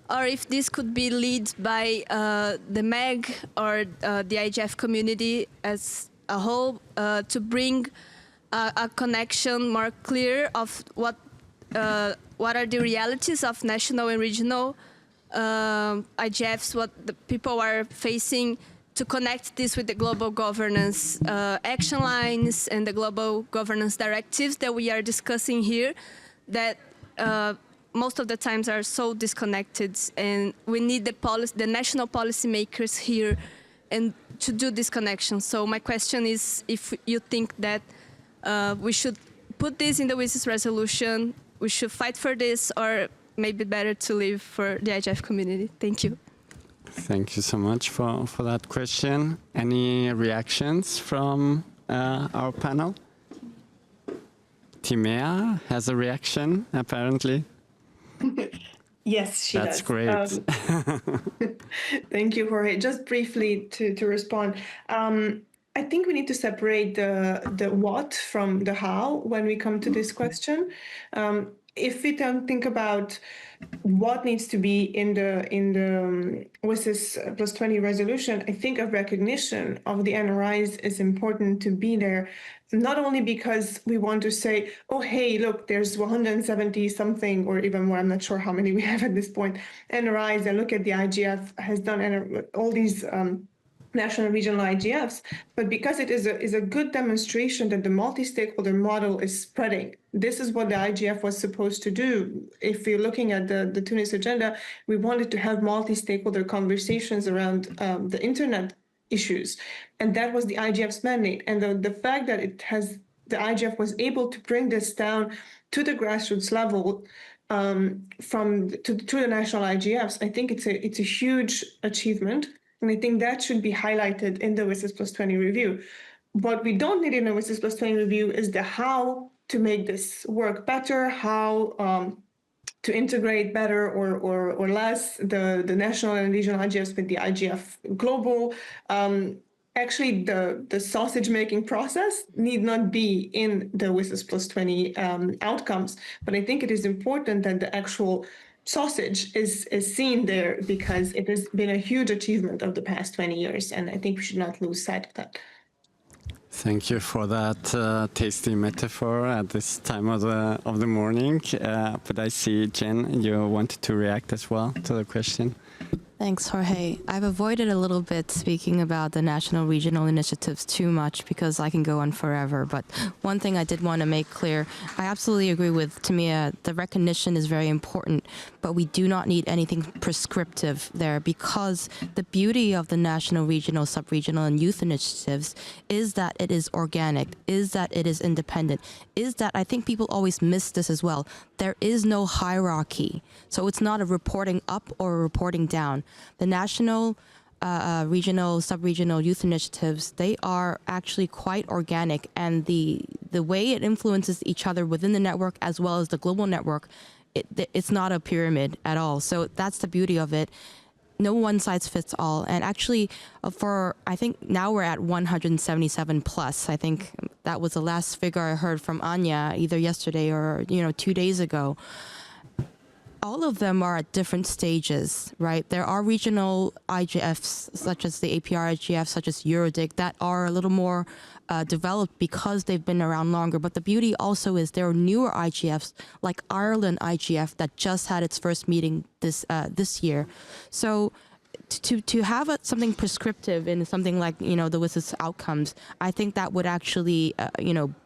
or if this could be led by the MEG or the IGF community as a whole to bring a connection more clear of what are the realities of national and regional IGFs, what the people are facing, to connect this with the global governance action lines and the global governance directives that we are discussing here, that most of the times are so disconnected, and we need the national policymakers here and to do this connection. So my question is if you think that we should put this in the WSIS resolution, we should fight for this, or maybe better to leave for the IGF community. Thank you. Thank you so much for that question. Any reactions from our panel? Timea has a reaction, apparently. Yes, she That's does. great. Thank you, Jorge. Just briefly to respond. I think we need to separate the what from the how when we come to this question. If we don't think about what needs to be in the WSIS plus 20 resolution, I think a recognition of the NRIs is important to be there, not only because we want to say, oh, hey, look, there's 170 something or even more, I'm not sure how many we have at this point, NRIs, and look at the IGF has done all these national and regional IGFs, but because it is a good demonstration that the multi-stakeholder model is spreading. This is what the IGF was supposed to do. If you're looking at the Tunis agenda, we wanted to have multi-stakeholder conversations around the internet issues, and that was the IGF's mandate. And the fact that the IGF was able to bring this down to the grassroots level to the national IGFs, I think it's a huge achievement. And I think that should be highlighted in the WSIS plus 20 review. What we don't need in the WSIS plus 20 review is the how to make this work better, how to integrate better or less the national and regional IGFs with the IGF global. Actually, the sausage-making process need not be in the WSIS plus 20 outcomes, but I think it is important that the actual sausage is seen there, because it has been a huge achievement of the past 20 years, and I think we should not lose sight of that. Thank you for that tasty metaphor at this time of the morning. But I see, Jen, you wanted to react as well to the question. Thanks, Jorge. I've avoided a little bit speaking about the national regional initiatives too much because I can go on forever. But one thing I did want to make clear, I absolutely agree with Timea. The recognition is very important, but we do not need anything prescriptive there, because the beauty of the national, regional, sub-regional, and youth initiatives is that it is organic, is that it is independent, is that I think people always miss this as well. There is no hierarchy. So it's not a reporting up or a reporting down. The national, regional, sub-regional youth initiatives, they are actually quite organic, and the way it influences each other within the network as well as the global network, it's not a pyramid at all. So that's the beauty of it. no one size fits all. And actually, I think now we're at 177 plus. I think that was the last figure I heard from Anya either yesterday or 2 days ago. All of them are at different stages, right? There are regional IGFs, such as the APR IGF, such as Eurodig, that are a little more developed because they've been around longer. But the beauty also is there are newer IGFs, like Ireland IGF, that just had its first meeting this year. So to have something prescriptive in something like the WSIS outcomes, I think that would actually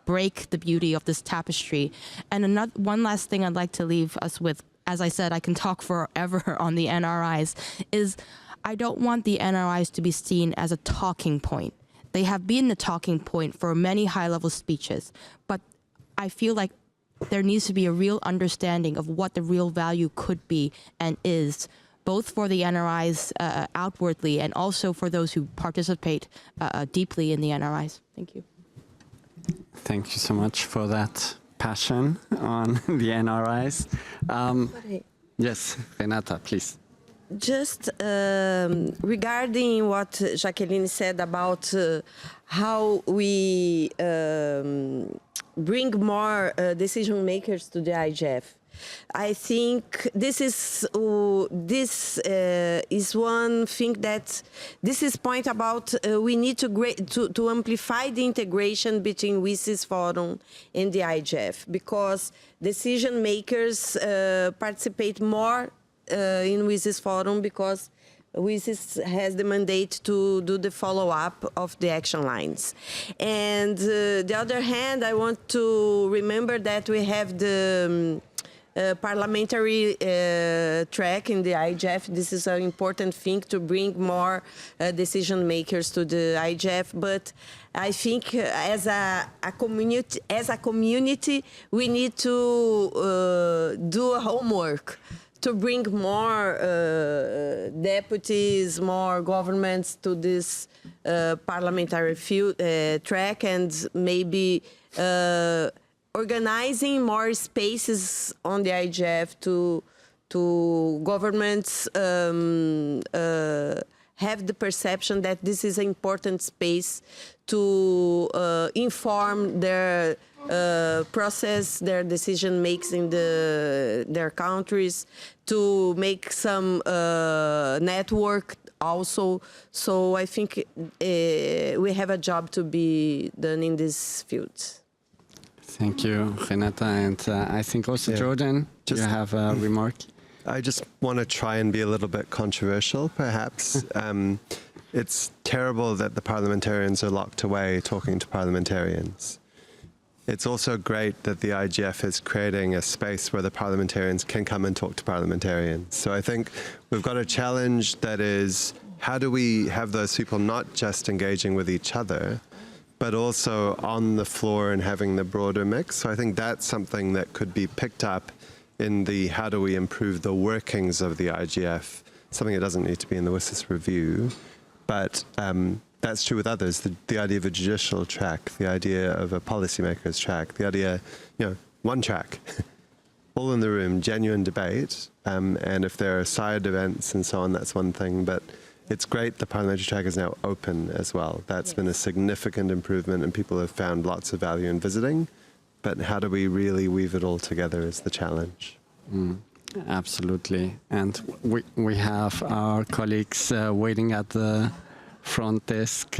break the beauty of this tapestry. And one last thing I'd like to leave us with, as I said, I can talk forever on the NRIs, is I don't want the NRIs to be seen as a talking point. They have been a talking point for many high-level speeches, but I feel like there needs to be a real understanding of what the real value could be and is, both for the NRIs outwardly and also for those who participate deeply in the NRIs. Thank you. Thank you so much for that passion on the NRIs. Yes, Renata, please. Just regarding what Jacqueline said about how we bring more decision makers to the IGF. I think this is one thing that this is point about we need to amplify the integration between WSIS Forum and the IGF, because decision makers participate more in WSIS Forum because WSIS has the mandate to do the follow-up of the action lines. And the other hand, I want to remember that we have the parliamentary track in the IGF. This is an important thing to bring more decision makers to the IGF. But I think as a community, we need to do a homework to bring more deputies, more governments to this parliamentary track, and maybe organizing more spaces on the IGF to governments have the perception that this is an important space to inform their process, their decision makes in their countries, to make some network also. So I think we have a job to be done in this field. Thank you, Renata. And I think also, Jordan, you have a remark? I just want to try and be a little bit controversial, perhaps. It's terrible that the parliamentarians are locked away talking to parliamentarians. It's also great that the IGF is creating a space where the parliamentarians can come and talk to parliamentarians. So I think we've got a challenge that is, how do we have those people not just engaging with each other, but also on the floor and having the broader mix? So I think that's something that could be picked up in the how do we improve the workings of the IGF, something that doesn't need to be in the WSIS review, but that's true with others. The idea of a judicial track, the idea of a policymaker's track, the idea, one track, all in the room, genuine debate, and if there are side events and so on, that's one thing, but it's great the parliamentary track is now open as well. That's been a significant improvement, and people have found lots of value in visiting, but how do we really weave it all together is the challenge. Absolutely. And we have our colleagues waiting at the front desk.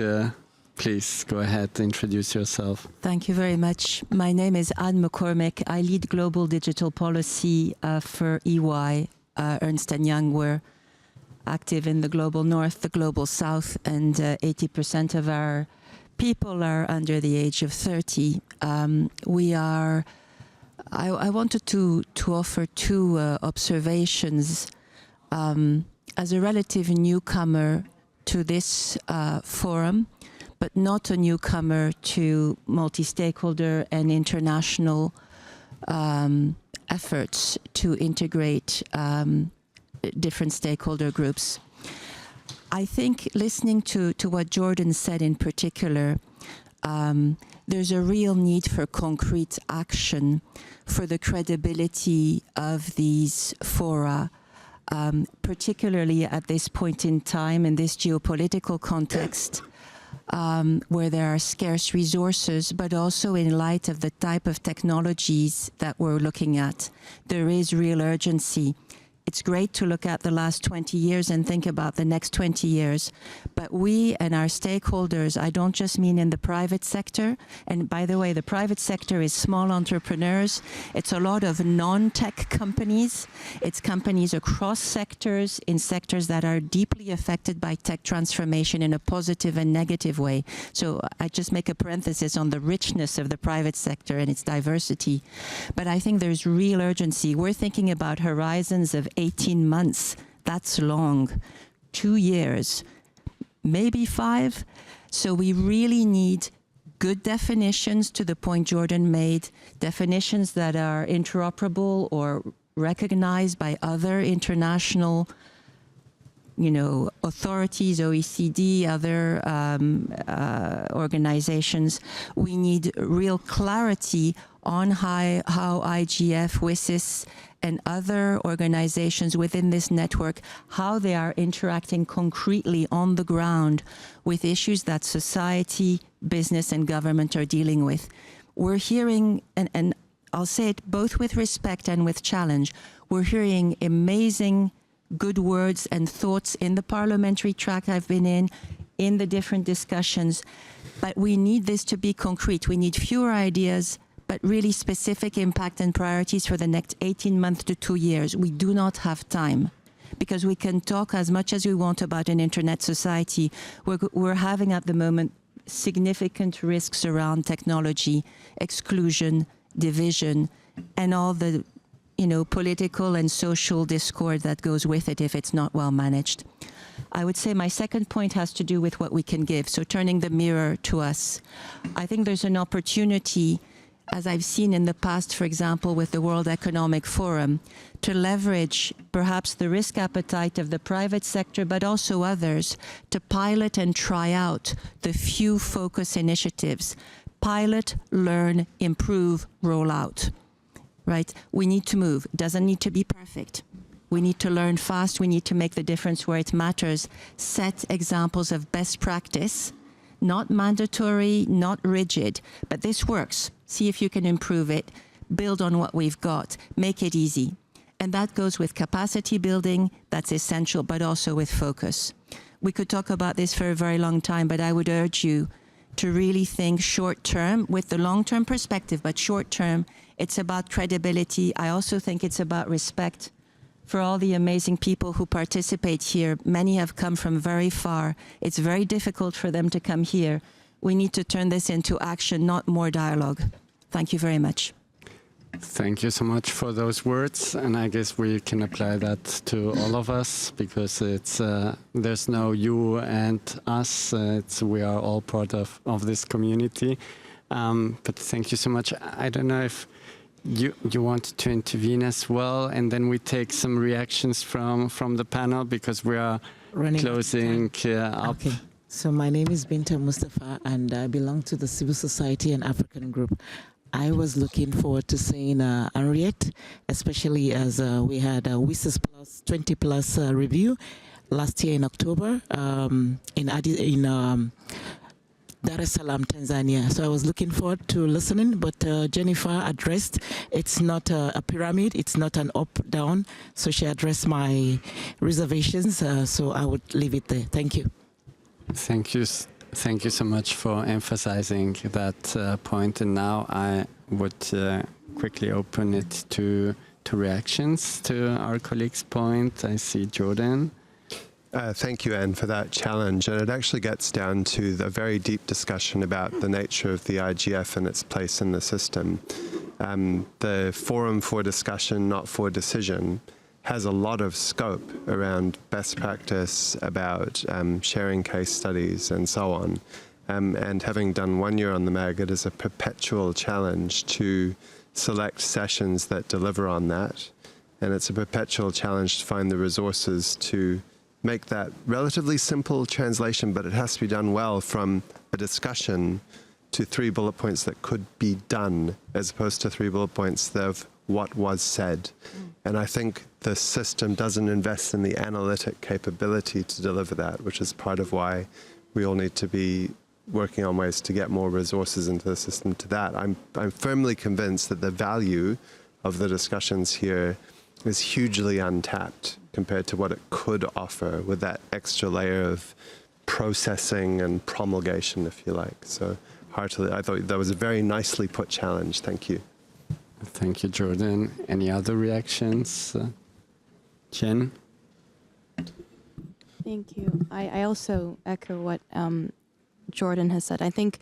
Please go ahead, introduce yourself. Thank you very much. My name is Anne McCormick. I lead global digital policy for EY, Ernst & Young. We're active in the global north, the global south, and 80% of our people are under the age of 30. I wanted to offer two observations. As a relative newcomer to this forum, but not a newcomer to multi-stakeholder and international efforts to integrate different stakeholder groups. I think listening to what Jordan said in particular, there's a real need for concrete action for the credibility of these fora particularly at this point in time in this geopolitical context, where there are scarce resources, but also in light of the type of technologies that we're looking at. There is real urgency. It's great to look at the last 20 years and think about the next 20 years. But we and our stakeholders, I don't just mean in the private sector. And by the way, the private sector is small entrepreneurs. It's a lot of non-tech companies. It's companies across sectors, in sectors that are deeply affected by tech transformation in a positive and negative way. So I just make a parenthesis on the richness of the private sector and its diversity. But I think there's real urgency. We're thinking about horizons of 18 months, that's long. 2 years, maybe 5. So we really need good definitions, to the point Jordan made, definitions that are interoperable or recognized by other international, authorities, OECD, other organizations. We need real clarity on how IGF, WSIS, and other organizations within this network, how they are interacting concretely on the ground with issues that society, business, and government are dealing with. We're hearing, and I'll say it both with respect and with challenge, we're hearing amazing good words and thoughts in the parliamentary track I've been in the different discussions, but we need this to be concrete. We need fewer ideas, but really specific impact and priorities for the next 18 months to 2 years. We do not have time, because we can talk as much as we want about an internet society. We're having at the moment significant risks around technology, exclusion, division, and all the political and social discord that goes with it if it's not well managed. I would say my second point has to do with what we can give, so turning the mirror to us. I think there's an opportunity, as I've seen in the past, for example, with the World Economic Forum, to leverage perhaps the risk appetite of the private sector, but also others, to pilot and try out the few focus initiatives. Pilot, learn, improve, roll out. Right? We need to move. It doesn't need to be perfect. We need to learn fast. We need to make the difference where it matters. Set examples of best practice, not mandatory, not rigid, but this works. See if you can improve it. Build on what we've got. Make it easy. And that goes with capacity building. That's essential, but also with focus. We could talk about this for a very long time, but I would urge you to really think short term with the long term perspective, but short term, it's about credibility. I also think it's about respect for all the amazing people who participate here. Many have come from very far. It's very difficult for them to come here. We need to turn this into action, not more dialogue. Thank you very much. Thank you so much for those words, and I guess we can apply that to all of us, because it's there's no you and us. We are all part of this community. But thank you so much. I don't know if you want to intervene as well, and then we take some reactions from the panel, because we are closing up. Okay. So my name is Binta Mustafa, and I belong to the Civil Society and African Group. I was looking forward to seeing Henriette, especially as we had a WSIS Plus 20 Plus review last year in October in Dar es Salaam, Tanzania. So I was looking forward to listening, but Jennifer addressed it's not a pyramid, it's not an up-down. So she addressed my reservations, so I would leave it there. Thank you. Thank you. Thank you so much for emphasizing that point. And now I would quickly open it to reactions to our colleague's point. I see Jordan. Thank you, Anne, for that challenge. And it actually gets down to the very deep discussion about the nature of the IGF and its place in the system. The forum for discussion, not for decision, has a lot of scope around best practice, about sharing case studies and so on. And having done 1 year on the MAG, it is a perpetual challenge to select sessions that deliver on that. And it's a perpetual challenge to find the resources to make that relatively simple translation, but it has to be done well, from a discussion to 3 bullet points that could be done, as opposed to 3 bullet points of what was said. And I think the system doesn't invest in the analytic capability to deliver that, which is part of why we all need to be working on ways to get more resources into the system to that. I'm firmly convinced that the value of the discussions here is hugely untapped compared to what it could offer with that extra layer of processing and promulgation, if you like. So heartily, I thought that was a very nicely put challenge. Thank you. Thank you, Jordan. Any other reactions? Jen? Thank you. I also echo what Jordan has said. I think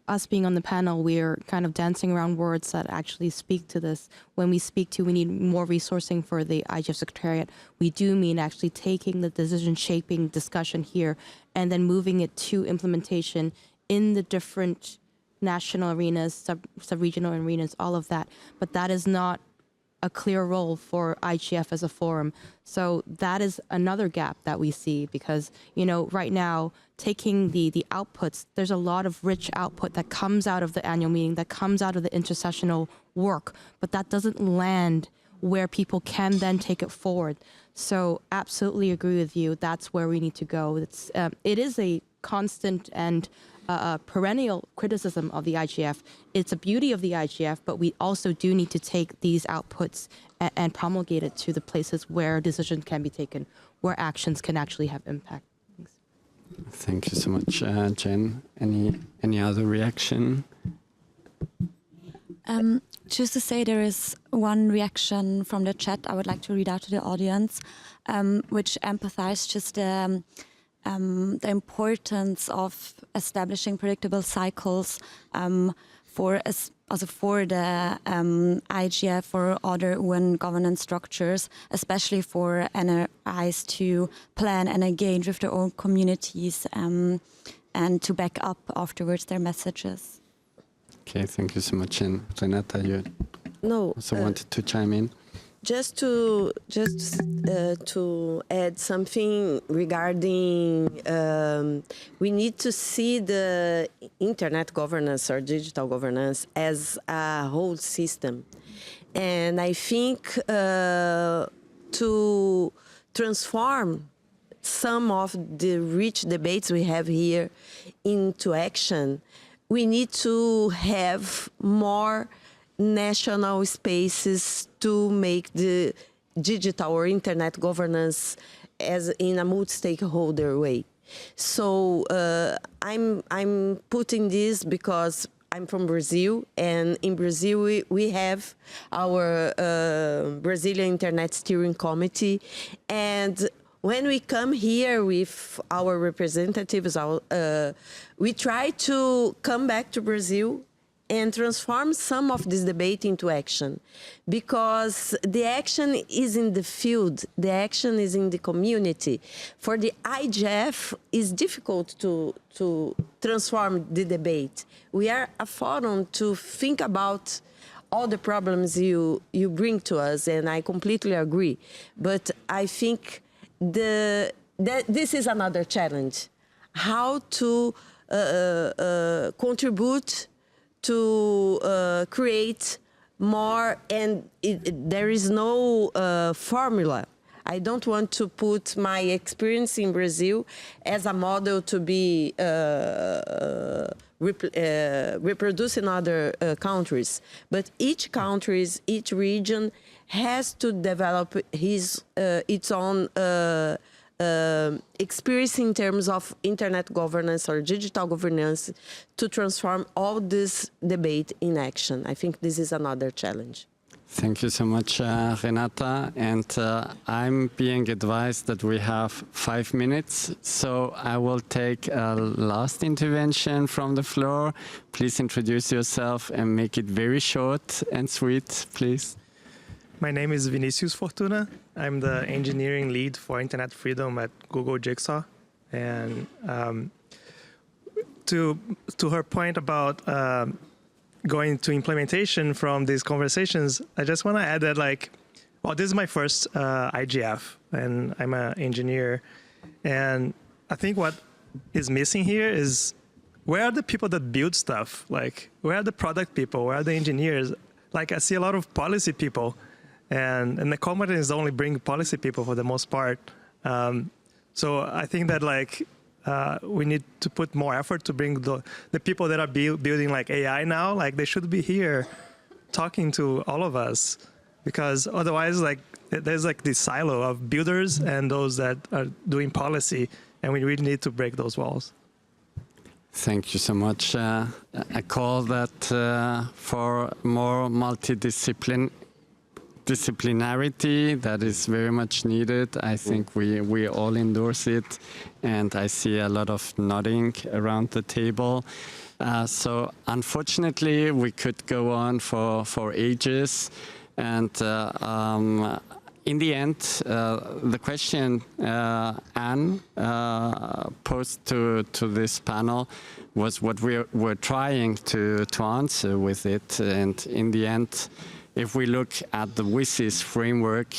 us being on the panel, we're kind of dancing around words that actually speak to this. When we speak to, we need more resourcing for the IGF Secretariat, we do mean actually taking the decision-shaping discussion here and then moving it to implementation in the different national arenas, sub-regional arenas, all of that. But that is not a clear role for IGF as a forum. So that is another gap that we see because, you know, right now, taking the outputs, there's a lot of rich output that comes out of the annual meeting, that comes out of the intersessional work, but that doesn't land where people can then take it forward. So absolutely agree with you. That's where we need to go. It is a constant and perennial criticism of the IGF. It's a beauty of the IGF, but we also do need to take these outputs and promulgate it to the places where decisions can be taken, where actions can actually have impact. Thanks. Thank you so much, Jen. Any other reaction? Just to say, there is one reaction from the chat I would like to read out to the audience, which empathizes just the importance of establishing predictable cycles for the IGF or other UN governance structures, especially for NRIs to plan and engage with their own communities and to back up afterwards their messages. Okay, thank you so much. And Renata, you also wanted to chime in? Just to add something regarding, we need to see the internet governance or digital governance as a whole system. And I think to transform some of the rich debates we have here into action, we need to have more national spaces to make the digital or internet governance as in a multi-stakeholder way. So I'm putting this because I'm from Brazil, and in Brazil we have our Brazilian Internet Steering Committee, and when we come here with our representatives, we try to come back to Brazil and transform some of this debate into action, because the action is in the field, the action is in the community. For the IGF, it's difficult to transform the debate. We are a forum to think about all the problems you bring to us, and I completely agree. But I think this is another challenge, how to contribute to create more, and there is no formula. I don't want to put my experience in Brazil as a model to be reproduced in other countries. But each country, each region has to develop its own experience in terms of internet governance or digital governance to transform all this debate in action. I think this is another challenge. Thank you so much, Renata. And I'm being advised that we have 5 minutes, so I will take a last intervention from the floor. Please introduce yourself and make it very short and sweet, please. My name is Vinicius Fortuna. I'm the engineering lead for Internet Freedom at Google Jigsaw. And to her point about going to implementation from these conversations, I just want to add that, well, this is my first IGF, and I'm an engineer. And I think what is missing here is, where are the people that build stuff? Where are the product people? Where are the engineers? I see a lot of policy people, and the companies only bring policy people for the most part. So I think that like we need to put more effort to bring the people that are building like AI now, like they should be here talking to all of us, because otherwise like there's like this silo of builders and those that are doing policy, and we really need to break those walls. Thank you so much. I call that for more multidisciplinarity that is very much needed. I think we all endorse it, and I see a lot of nodding around the table. So unfortunately, we could go on for ages, and in the end, the question Anne posed to this panel was what we were trying to answer with it. And in the end, if we look at the WSIS framework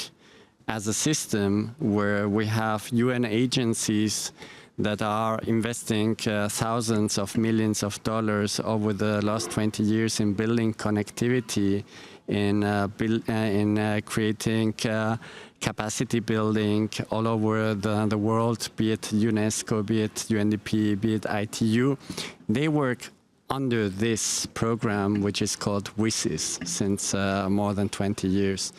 as a system where we have UN agencies that are investing thousands of millions of dollars over the last 20 years in building connectivity, in creating capacity building all over the world, be it UNESCO, be it UNDP, be it ITU. They work under this program, which is called WSIS, since more than 20 years.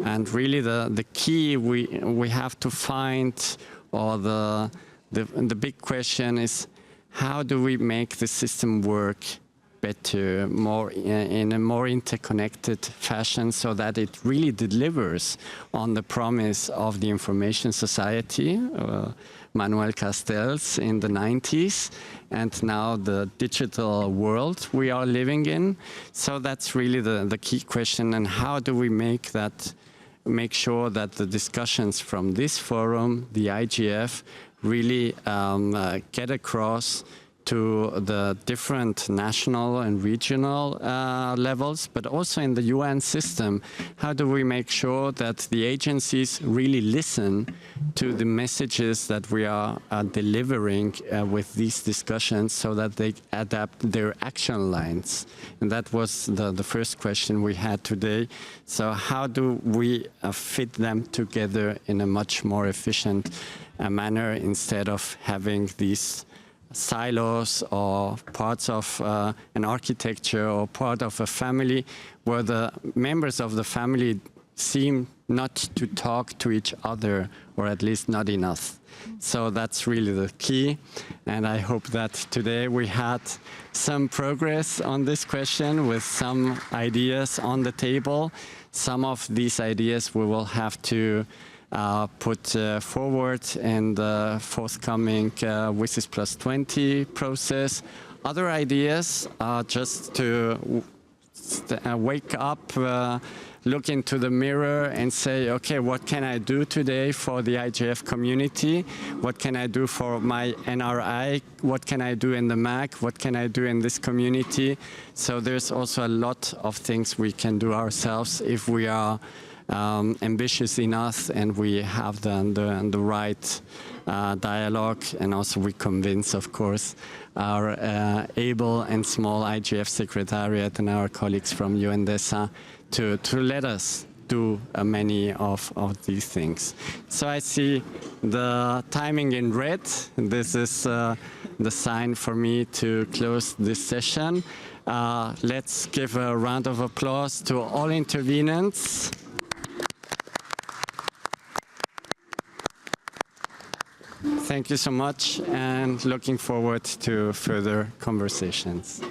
And really the key we have to find, or the big question is, how do we make the system work better, more in a more interconnected fashion, so that it really delivers on the promise of the information society, Manuel Castells in the 90s, and now the digital world we are living in. So that's really the key question, and how do we make sure that the discussions from this forum, the IGF, really get across to the different national and regional levels, but also in the UN system. How do we make sure that the agencies really listen to the messages that we are delivering with these discussions, so that they adapt their action lines? And that was the first question we had today. So how do we fit them together in a much more efficient manner, instead of having these silos or parts of an architecture or part of a family where the members of the family seem not to talk to each other, or at least not enough. So that's really the key, and I hope that today we had some progress on this question with some ideas on the table. Some of these ideas we will have to put forward in the forthcoming WSIS Plus 20 process. Other ideas are just to wake up, look into the mirror and say, okay, what can I do today for the IGF community? What can I do for my NRI? What can I do in the MAC? What can I do in this community? So there's also a lot of things we can do ourselves if we are ambitious enough, and we have the right dialogue, and also we convince, of course, our able and small IGF Secretariat and our colleagues from UNDESA to let us do many of these things. So I see the timing in red. This is the sign for me to close this session. Let's give a round of applause to all intervenants. Thank you so much, and looking forward to further conversations.